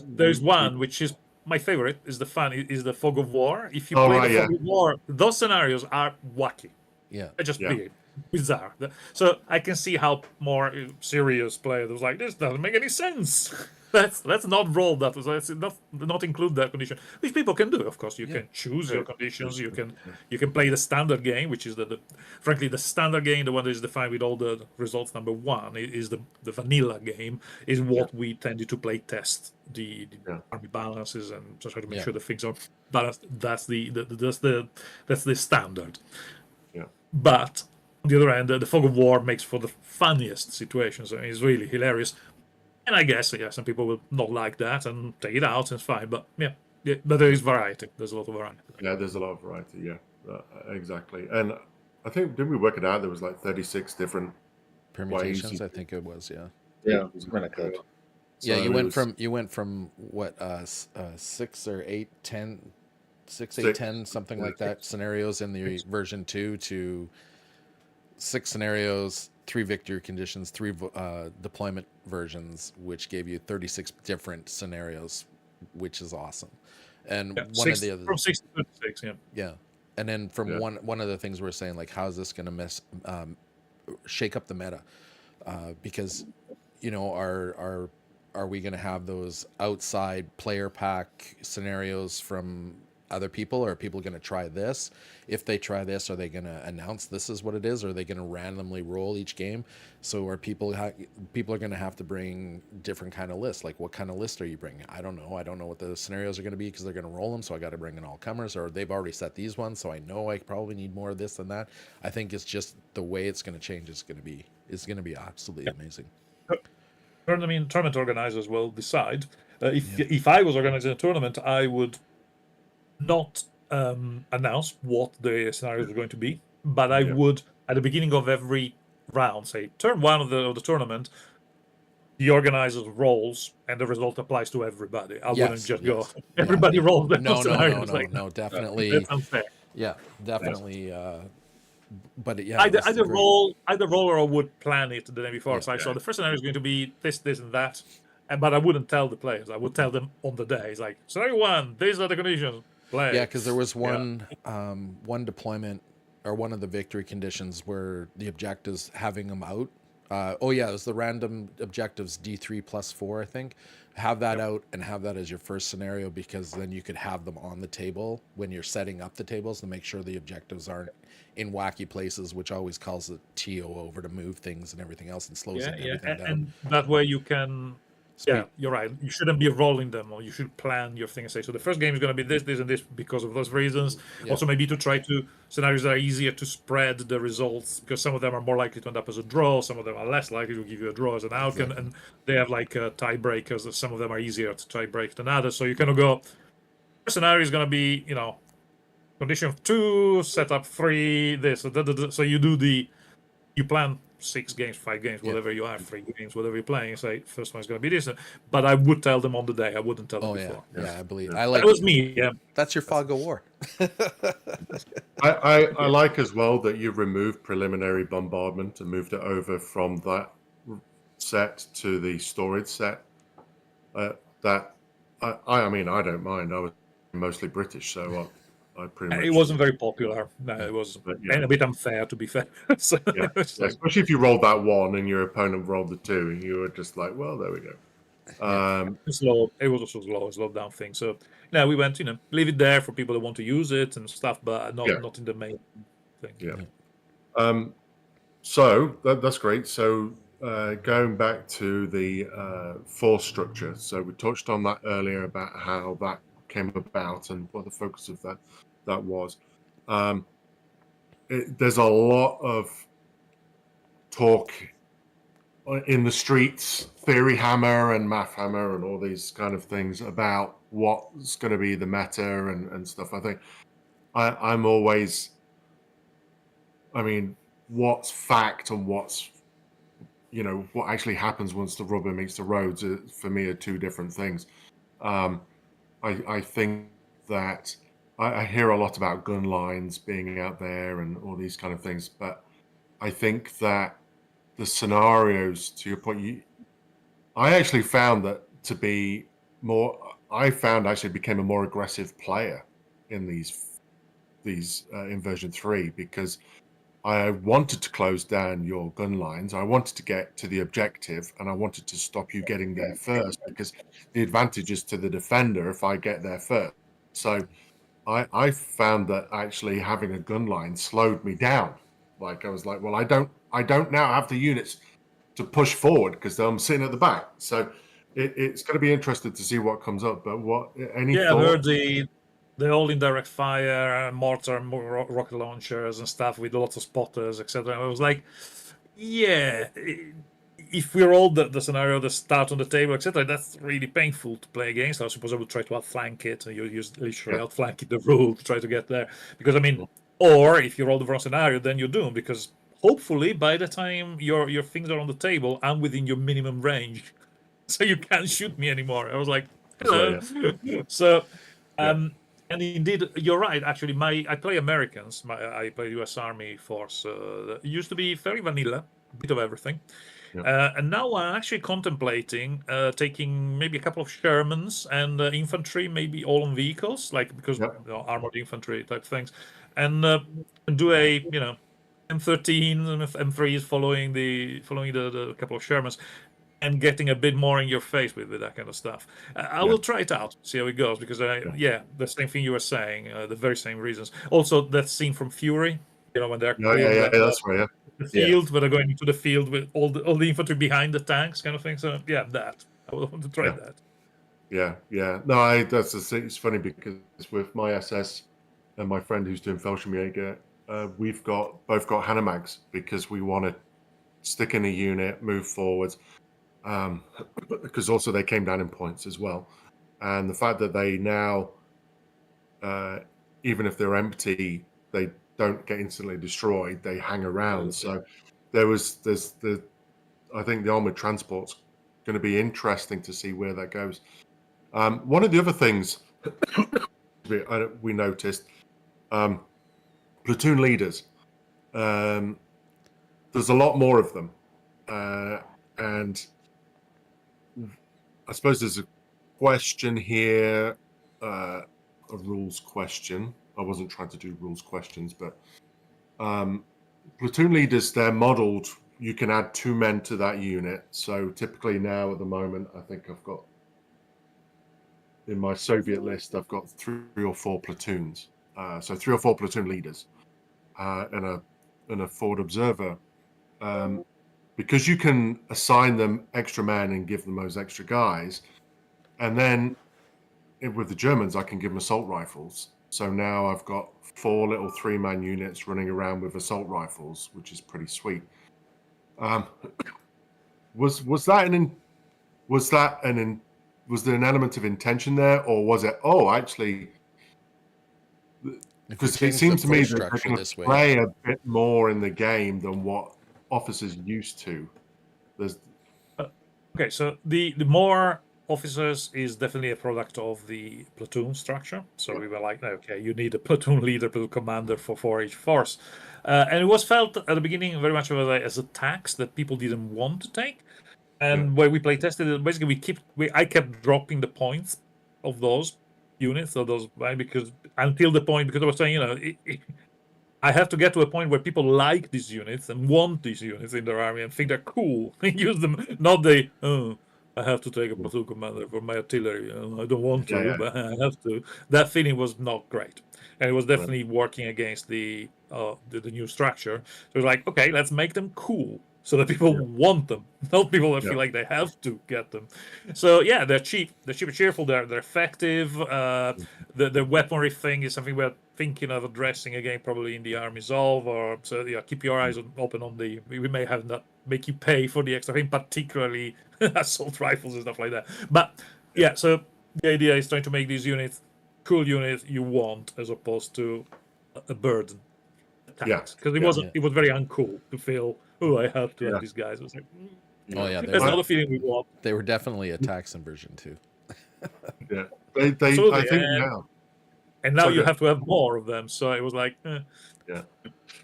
There's one which is my favorite, is the Fog of War. If you play the Fog of War, those scenarios are wacky. Yeah, they're just weird, bizarre. So I can see how more serious players was like, this doesn't make any sense. Let's not roll that. Let's not include that condition, which people can do. Of course, you can choose your conditions. You can play the standard game, which is frankly the standard game, the one that is defined with all the results. Number 1 is the vanilla game, is what we tended to play test the army balances and just try to make sure the things are balanced. That's the standard. Yeah. But on the other hand, the Fog of War makes for the funniest situations. I mean, it's really hilarious. And I guess, some people will not like that and take it out, and it's fine. But but there is variety. There's a lot of variety. Yeah, there's a lot of variety. Yeah, exactly. And I think, didn't we work it out? There was like 36 different permutations. I think it was. Yeah, really good. Yeah, you went from what 6 or 8, 10, 6, 8, 10, something like that scenarios in the version 2 to 6 scenarios, 3 victory conditions, 3 deployment versions, which gave you 36 different scenarios, which is awesome. And one of the other from 6 to 36, yeah. And then from one of the things we're saying, like, how is this going to shake up the meta? Because are we going to have those outside player pack scenarios from other people, or are people going to try this? If they try this, are they going to announce this is what it is, or are they going to randomly roll each game? So are people are going to have to bring different kind of lists? Like, what kind of list are you bringing? I don't know what the scenarios are going to be, because they're going to roll them, so I got to bring in all comers, or they've already set these ones, so I know I probably need more of this than that. I think it's just the way it's going to change is going to be absolutely amazing. Tournament organizers will decide. If I was organizing a tournament, I would not announce what the scenarios are going to be, but I would, at the beginning of every round, say turn 1 of the tournament, the organizers rolls and the result applies to everybody. I wouldn't just go everybody rolls. No, definitely. That's unfair. Yeah, definitely. But yeah, Either roll or I would plan it the day before. Yeah. So I saw the first scenario is going to be this, and that, but I wouldn't tell the players. I would tell them on the day. It's like scenario 1, these are the conditions. Play. Yeah, because there was one deployment or one of the victory conditions where the objectives having them out. It was the random objectives D3+4, I think. Have that out and have that as your first scenario, because then you could have them on the table when you're setting up the tables to make sure the objectives aren't in wacky places, which always calls the TO over to move things and everything else and slows everything down. And that way you can. Yeah, you're right. You shouldn't be rolling them, or you should plan your thing and say, so the first game is going to be this, and this because of those reasons. Yeah. Also, maybe to try to scenarios that are easier to spread the results, because some of them are more likely to end up as a draw, some of them are less likely to give you a draw as an outcome, and they have like tiebreakers. Some of them are easier to tie break than others. So you kind of go, first scenario is going to be, condition 2, setup 3, this. So you plan 6 games, 5 games, whatever you are, 3 games, whatever you're playing. You say first one's going to be this, but I would tell them on the day. I wouldn't tell them before. I believe. That was me. Yeah, that's your fog of war. I like as well that you removed preliminary bombardment and moved it over from that set to the storage set. I mean, I don't mind. I was mostly British, so I pretty much. It wasn't very popular. No, it was a bit unfair, to be fair. So, especially if you rolled that 1 and your opponent rolled the 2, and you were just like, well, there we go. Slow. It was also slow, a slow down thing. So we went, leave it there for people that want to use it and stuff, but not in the main thing. Yeah. So that's great. So going back to the force structure. So we touched on that earlier about how that came about and what the focus of that was. There's a lot of talk in the streets, theory hammer and math hammer and all these kind of things about what's going to be the meta and stuff. I think I'm always, what's fact and what's, what actually happens once the rubber meets the roads, for me, are 2 different things. I think that I hear a lot about gun lines being out there and all these kind of things, but I think that the scenarios, to your point, I actually found that to be more. I found actually became a more aggressive player in these in version 3, because I wanted to close down your gun lines. I wanted to get to the objective, and I wanted to stop you getting there first, because the advantage is to the defender if I get there first. So I found that actually having a gun line slowed me down. Like I was like, well, I don't now have the units to push forward because I'm sitting at the back. So it's going to be interesting to see what comes up. But any I thought? heard the all indirect fire, mortar, rocket launchers and stuff with lots of spotters, etc. I was like, if we roll the scenario, the start on the table, etc., that's really painful to play against. I suppose I would try to outflank it, and you use literally outflanking the rule to try to get there. Because or if you roll the wrong scenario, then you're doomed, because hopefully by the time your things are on the table, I'm within your minimum range, so you can't shoot me anymore. I was like, hello. So, and indeed, you're right. Actually, I play Americans. I play U.S. Army force. It used to be very vanilla, bit of everything. And now I'm actually contemplating taking maybe a couple of Shermans and infantry, maybe all on vehicles, because armored infantry type things, and do a M13 and M3s following the couple of Shermans, and getting a bit more in your face with that kind of stuff. I will try it out, see how it goes, because the same thing you were saying, the very same reasons. Also, that scene from Fury, when they're that's right. The field, where they're going into the field with all the infantry behind the tanks, kind of thing. So that I would want to try that. Yeah. No, it's funny because with my SS and my friend who's doing Fallschirmjäger, we've both got Hanemags, because we want to stick in a unit, move forwards, because also they came down in points as well, and the fact that they now, even if they're empty, they don't get instantly destroyed, they hang around. So there's I think the armored transport's going to be interesting to see where that goes. One of the other things we noticed, platoon leaders. There's a lot more of them, and I suppose there's a question here, a rules question. I wasn't trying to do rules questions, but platoon leaders, they're modeled. You can add 2 men to that unit. So typically now at the moment, I think I've got, in my Soviet list, I've got 3 or 4 platoons. So 3 or 4 platoon leaders and a forward observer. Because you can assign them extra men and give them those extra guys. And then with the Germans, I can give them assault rifles. So now I've got 4 little 3-man units running around with assault rifles, which is pretty sweet. Was there an element of intention there, or was it? Oh, actually, because it seems to me that they're going to play a bit more in the game than what officers used to. Okay, so the more officers is definitely a product of the platoon structure. So we were like, okay, you need a platoon leader, platoon commander for each force. And it was felt at the beginning very much as a tax that people didn't want to take. And when we play tested it, basically I kept dropping the points of those units, or those, right? Because until the point, because I was saying, I have to get to a point where people like these units and want these units in their army and think they're cool and use them. Not I have to take a platoon commander for my artillery. I don't want to, but I have to. That feeling was not great, and it was definitely working against the new structure. So it's like, okay, let's make them cool so that people want them, not people that feel like they have to get them. So yeah, they're cheap. They're cheap and cheerful. They're effective. The weaponry thing is something we're thinking of addressing again, probably in the army solve. Or so keep your eyes open on the. We may have that make you pay for the extra thing, particularly assault rifles and stuff like that. But yeah, so the idea is trying to make these units cool units you want, as opposed to a burden. Because it was very uncool to feel, I have to have these guys. It was like, that's not the feeling we want. They were definitely a tax inversion too. I think now. And now you have to have more of them, so it was like,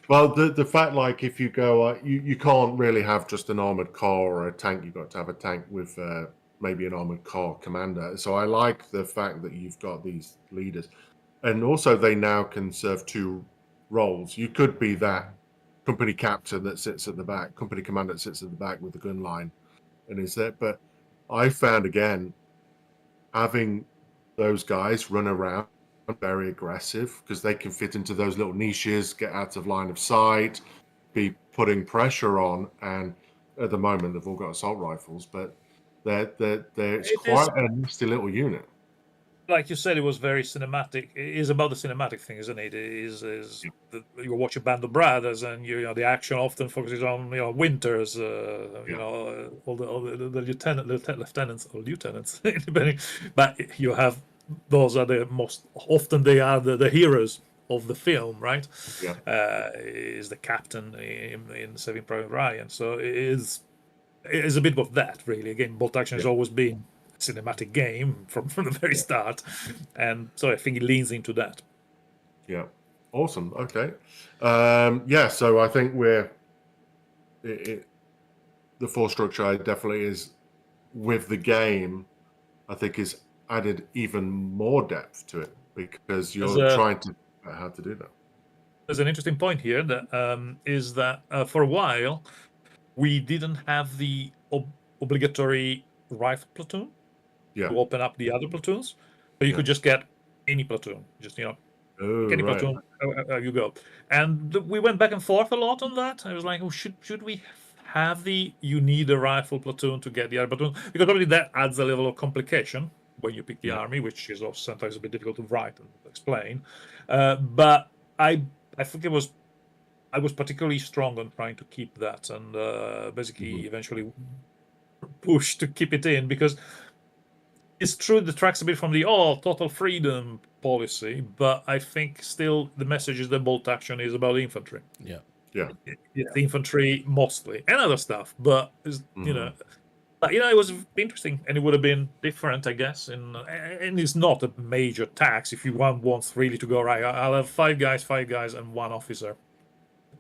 Well, the fact, like, if you go, you can't really have just an armored car or a tank. You've got to have a tank with maybe an armored car commander. So I like the fact that you've got these leaders, and also they now can serve 2 roles. You could be that company captain that sits at the back, company commander that sits at the back with the gun line, and is there. But I found again having those guys run around very aggressive, because they can fit into those little niches, get out of line of sight, be putting pressure on. And at the moment they've all got assault rifles, but it's quite a nasty little unit. Like you said, it was very cinematic. It is about the cinematic thing, isn't it? You watch a Band of Brothers, and the action often focuses on Winters, all the lieutenants or lieutenants, depending. But you have those are the most often they are the heroes of the film, right? Is the captain in Saving Private Ryan. So it is a bit of that, really. Again, bolt action has always been cinematic game from the very start, and so I think it leans into that. Awesome. Okay. So I think the force structure definitely is, with the game, I think is added even more depth to it, because you're trying to how to do that. There's an interesting point here that is that for a while we didn't have the obligatory rifle platoon to open up the other platoons, but you could just get any platoon, just any platoon, you go. And we went back and forth a lot on that. I was like, should we have you need a rifle platoon to get the other platoon, because obviously that adds a level of complication when you pick the army, which is also sometimes a bit difficult to write and explain. But I think I was particularly strong on trying to keep that, and basically eventually pushed to keep it in, because it's true it detracts a bit from the total freedom policy, but I think still the message is that bolt action is about infantry. Yeah. It's infantry mostly, and other stuff, but But it was interesting, and it would have been different, I guess. And it's not a major tax if you wants really to go right. I'll have five guys, and one officer.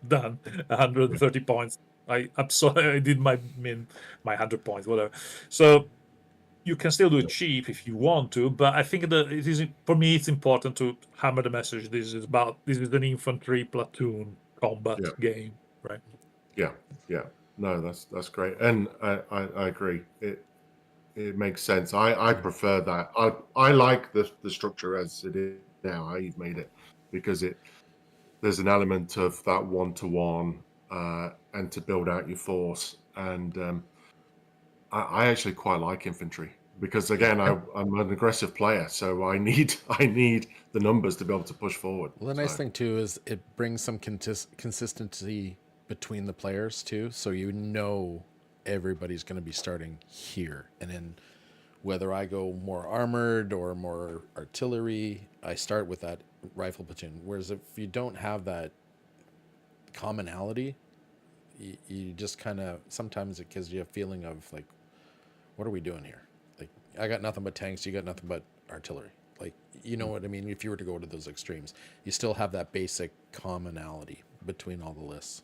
Done. 130 points. I did my 100 points, whatever. So you can still do it cheap if you want to, but I think that it is, for me, it's important to hammer the message. This is an infantry platoon combat game, right? Yeah. No, that's great, and I agree. It makes sense. I prefer that. I like the structure as it is now, how you've made it, because there's an element of that 1-to-1 and to build out your force. And I actually quite like infantry because, again, I'm an aggressive player, so I need the numbers to be able to push forward. Well, the nice thing too is it brings some consistency between the players too, so everybody's going to be starting here, and then whether I go more armored or more artillery, I start with that rifle platoon. Whereas if you don't have that commonality, you just kind of, sometimes it gives you a feeling of like, what are we doing here? Like, I got nothing but tanks, you got nothing but artillery. Like, you know what I mean? If you were to go to those extremes, you still have that basic commonality between all the lists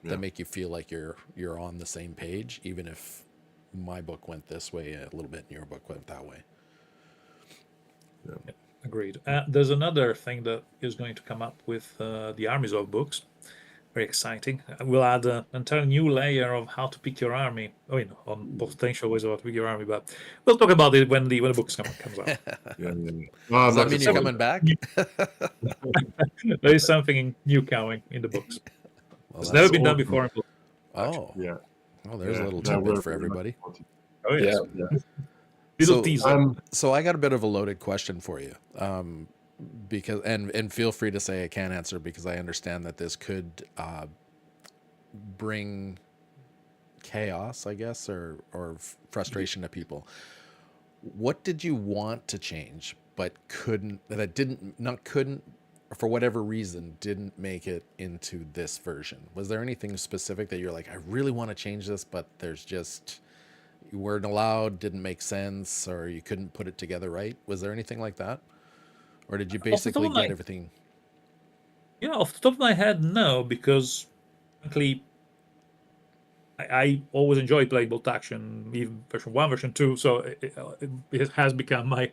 that make you feel like you're on the same page, even if my book went this way a little bit and your book went that way. Yeah, agreed. There's another thing that is going to come up with the Armies of books. Very exciting. We'll add an entire new layer of how to pick your army. I mean, on potential ways of how to pick your army, but we'll talk about it when the books comes out. Well, does that mean you're coming back? There is something new coming in the books. Well, it's never been done before. Oh, yeah. Well, there's a little tidbit for everybody. Oh yes. Yeah. So I got a bit of a loaded question for you, because and feel free to say I can't answer, because I understand that this could bring chaos, I guess, or frustration to people. What did you want to change but couldn't, for whatever reason, didn't make it into this version? Was there anything specific that you're like, I really want to change this, but there's just, you weren't allowed, didn't make sense, or you couldn't put it together right? Was there anything like that? Or did you basically get everything? Yeah, off the top of my head, no, because frankly, I always enjoyed playing boltaction, even version 1, version 2, so it has become my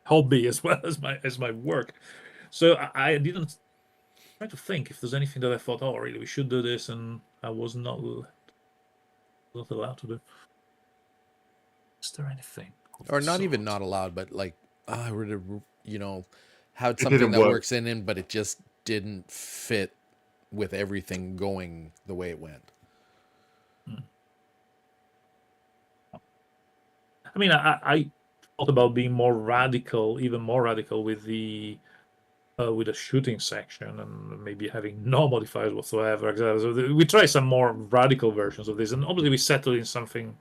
hobby as well as my work. So I didn't try to think if there's anything that I thought, oh, really, we should do this, and I was not allowed to do. Is there anything? Or not even not allowed, but like, I would have, had something that works in, but it just didn't fit with everything going the way it went. I mean, I thought about being more radical, even more radical with the shooting section, and maybe having no modifiers whatsoever. So we try some more radical versions of this, and obviously we settled in something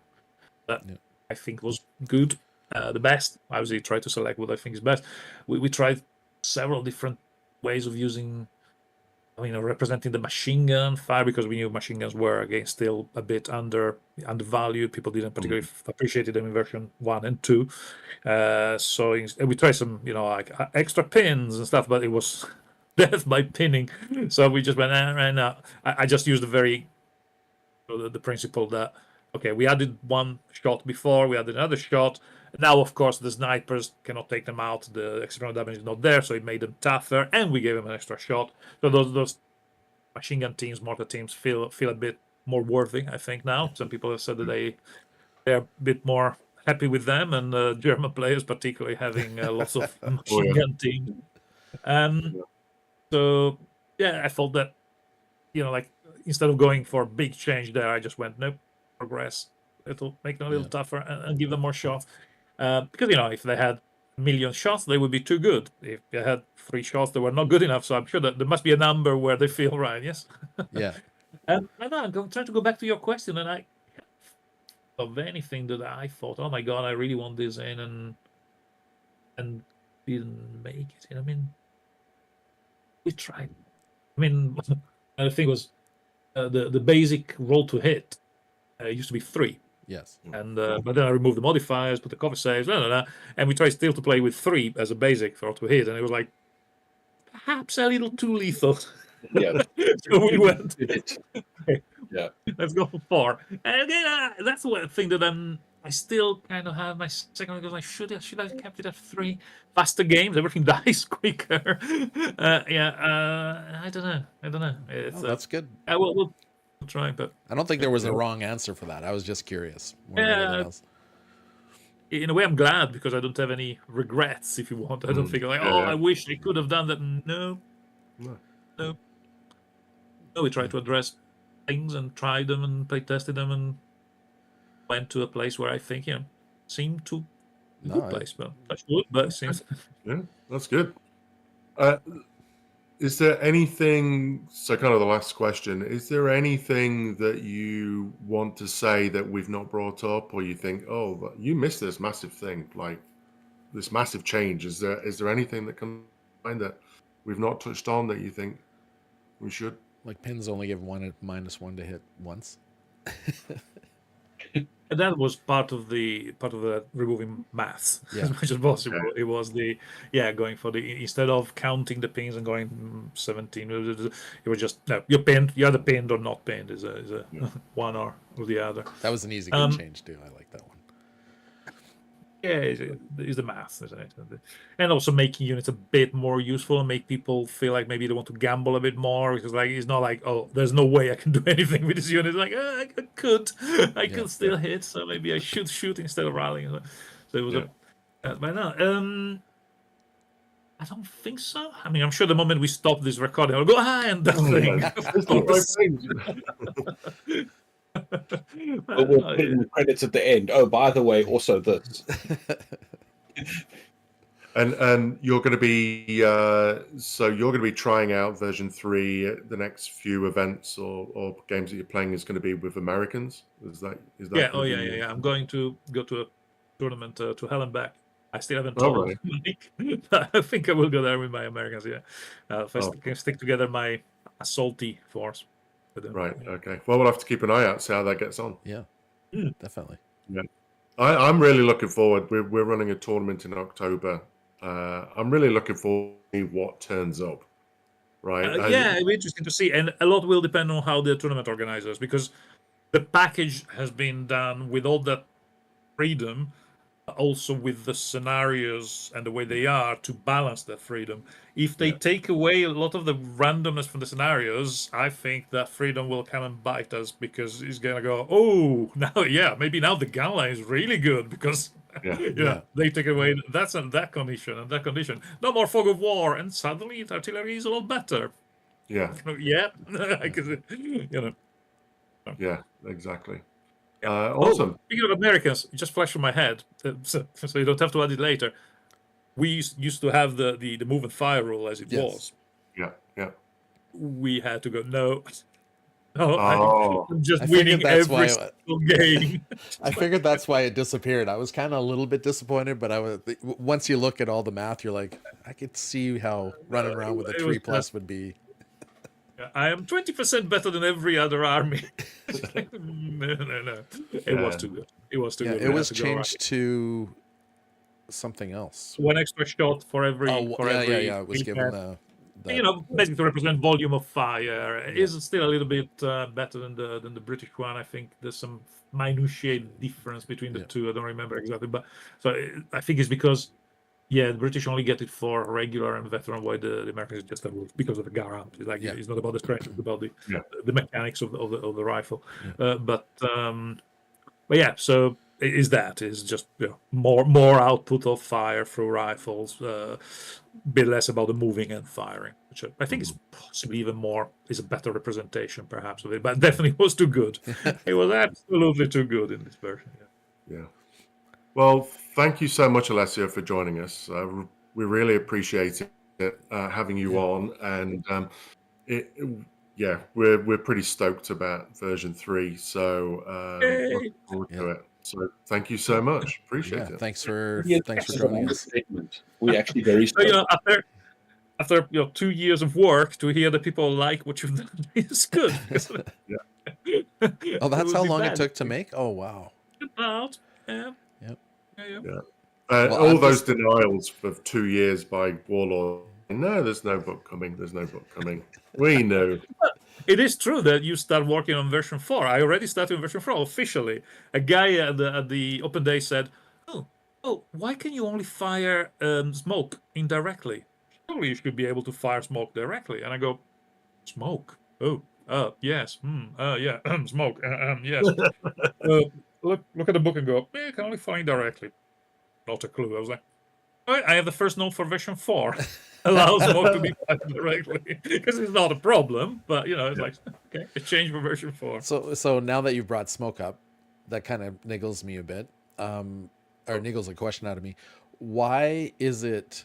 that I think was good, the best. Obviously, try to select what I think is best. We tried several different ways of using, representing the machine gun fire, because we knew machine guns were, again, still a bit undervalued. People didn't particularly appreciate them in version 1 and 2. So we tried some, like extra pins and stuff, but it was death by pinning. So we just went, no. I just used the principle that, okay, we added one shot before, we added another shot. Now, of course, the snipers cannot take them out. The external damage is not there, so it made them tougher, and we gave them an extra shot. So those machine gun teams, mortar teams feel a bit more worthy, I think, now. Some people have said that they're a bit more happy with them, and German players particularly having lots of machine gun teams. So, yeah, I thought that, like, instead of going for a big change there, I just went, nope, progress. It'll make them a little tougher and give them more shots. Because, if they had a million shots, they would be too good. If they had 3 shots, they were not good enough. So I'm sure that there must be a number where they feel right, yes? Yeah. And I'm trying to go back to your question, and I of anything that I thought, oh my God, I really want this in, and didn't make it in. I mean, we tried. I mean, the thing was, the basic roll to hit used to be 3. Yes. And but then I removed the modifiers, put the cover saves, and we tried still to play with 3 as a basic for to hit, and it was like perhaps a little too lethal. Yeah. So we went. Okay, Yeah. let's go for 4. And again, that's one thing that I still kind of have my second one because I should have kept it at 3. Faster games, everything dies quicker. I don't know. It's, That's good. we'll try, but I don't think there was a wrong answer for that. I was just curious more than anything else. in a way, I'm glad because I don't have any regrets. If you want, I don't think like, I wish I could have done that. No. We tried to address things and tried them and play tested them and went to a place where I think seemed to good place. Well, that's good, but it seems Yeah, that's good. Is there anything? So, kind of the last question: is there anything that you want to say that we've not brought up, or you think, oh, you missed this massive thing, like this massive change? Is there anything that comes to mind that we've not touched on that you think we should? Like pins only give -1 to hit once. and that was part of the removing maths as much as possible. Okay. It was going for the instead of counting the pins and going 17. It was just no, you're pinned. You're either pinned or not pinned. Is a one or the other. That was an easy good change too. I like that one. Yeah, it's the math, isn't it? And also making units a bit more useful and make people feel like maybe they want to gamble a bit more because like it's not like, oh, there's no way I can do anything with this unit. It's like I could still hit, so maybe I should shoot instead of rallying. So it was but no, I don't think so. I mean, I'm sure the moment we stop this recording, I'll go and that thing. But we'll put in the credits at the end. Oh, by the way, also this. And you're going to be you're going to be trying out version 3 at the next few events or games that you're playing is going to be with Americans. Is that yeah. I'm going to go to a tournament to hell and back. I still haven't told Mike, but I think I will go there with my Americans. If I can stick together my assaulty force. Right. Okay. Well, we'll have to keep an eye out, see how that gets on. Yeah, definitely. Yeah, I'm really looking forward. We're running a tournament in October. I'm really looking forward to see what turns up. Right. It'll be interesting to see, and a lot will depend on how the tournament organizers, because the package has been done with all that freedom, also with the scenarios and the way they are to balance that freedom. If they take away a lot of the randomness from the scenarios, I think that freedom will come and bite us because it's gonna go, oh, maybe now the gun line is really good because they take away that condition and that condition. No more fog of war, and suddenly the artillery is a lot better. Yeah. Yeah, exactly. Awesome. Speaking of Americans, it just flashed from my head, so you don't have to add it later. We used to have the move and fire rule as it was. Yeah. We had to go, no. I'm just I winning every why single game. I figured that's why it disappeared. I was kind of a little bit disappointed, but once you look at all the math, you're like, I could see how running around with a 3+ would be. I am 20% better than every other army. No. It was too good. It was too good. It was changed to something else. 1 extra shot for every. It was given the basically to represent volume of fire. It is still a little bit better than the British one. I think there's some minutiae difference between the two. I don't remember exactly, but so I think it's because. Yeah, the British only get it for regular and veteran, while the Americans just have because of the garant. It's like it's not about the strength; it's about the mechanics of the rifle. But so is just more output of fire through rifles, bit less about the moving and firing, which I think is possibly even is a better representation perhaps of it. But definitely was too good. It was absolutely too good in this version. Yeah. Well, thank you so much, Alessio, for joining us. We really appreciate it having you on, and we're pretty stoked about version 3. So looking forward to it. So thank you so much. Appreciate it. Thanks for joining us. We actually very stoked. After 2 years of work, to hear that people like what you've done is good. Oh, that's how long it took to make? Oh, wow. About. Yeah. Yep. Yeah. Yeah. Well, All I'm those just- denials for 2 years by Warlord. No, there's no book coming. There's no book coming. We knew. It is true that you start working on version 4. I already started on version 4 officially. A guy at the open day said, "Oh, why can you only fire smoke indirectly? Surely you should be able to fire smoke directly." And I go, "Smoke? Oh, yes, yeah, smoke, yes." Look at the book and go, "You can only fire indirectly." Not a clue. I was like, I have the first note for version 4. Allows smoke to be fired directly because it's not a problem, but it's like, okay, a change for version 4. So now that you've brought smoke up, that kind of niggles me a bit, or niggles a question out of me. Why is it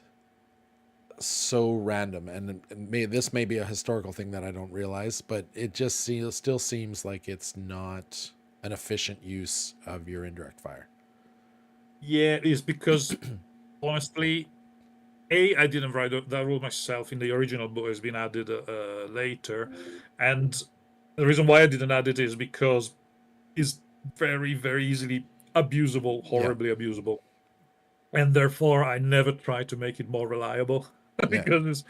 so random? And this may be a historical thing that I don't realize, but it just still seems like it's not an efficient use of your indirect fire. Yeah, it is because honestly, I didn't write that rule myself in the original book. It's been added later, and the reason why I didn't add it is because it's very, very easily abusable, horribly abusable, and therefore I never try to make it more reliable because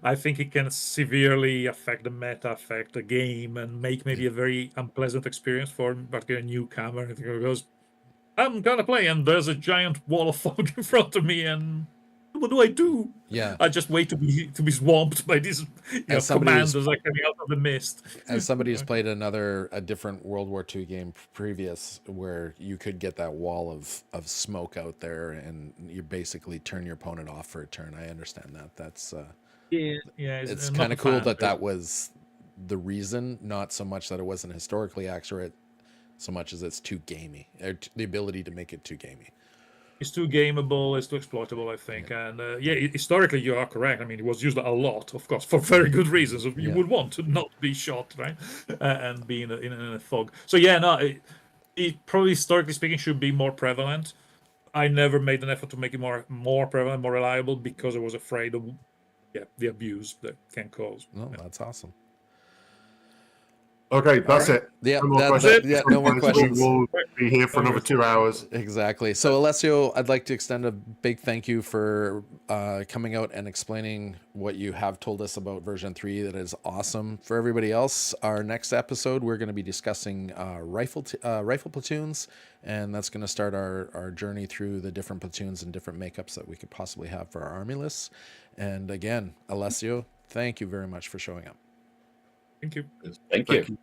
I think it can severely affect the meta, affect the game, and make maybe a very unpleasant experience for particularly a newcomer. If it goes, I'm gonna play, and there's a giant wall of fog in front of me, and what do I do? Yeah. I just wait to be swamped by these commanders like coming out of the mist. As somebody who's played a different World War II game previous, where you could get that wall of smoke out there, and you basically turn your opponent off for a turn. I understand that. That's it's kind of cool that was the reason, not so much that it wasn't historically accurate, so much as it's too gamey, or the ability to make it too gamey. It's too gameable, it's too exploitable, I think. And historically, you are correct. I mean, it was used a lot, of course, for very good reasons. You would want to not be shot, right? And be in a fog. So, it probably, historically speaking, should be more prevalent. I never made an effort to make it more prevalent, more reliable, because I was afraid of the abuse that can cause. No, that's awesome. Okay, that's it. Yeah, no more that's questions. it. Yeah, no more questions. We will be here for another 2 hours. Exactly. So, Alessio, I'd like to extend a big thank you for coming out and explaining what you have told us about version 3. That is awesome. For everybody else, our next episode, we're going to be discussing rifle platoons, and that's going to start our journey through the different platoons and different makeups that we could possibly have for our army lists. And again, Alessio, thank you very much for showing up. Thank you. Thank you.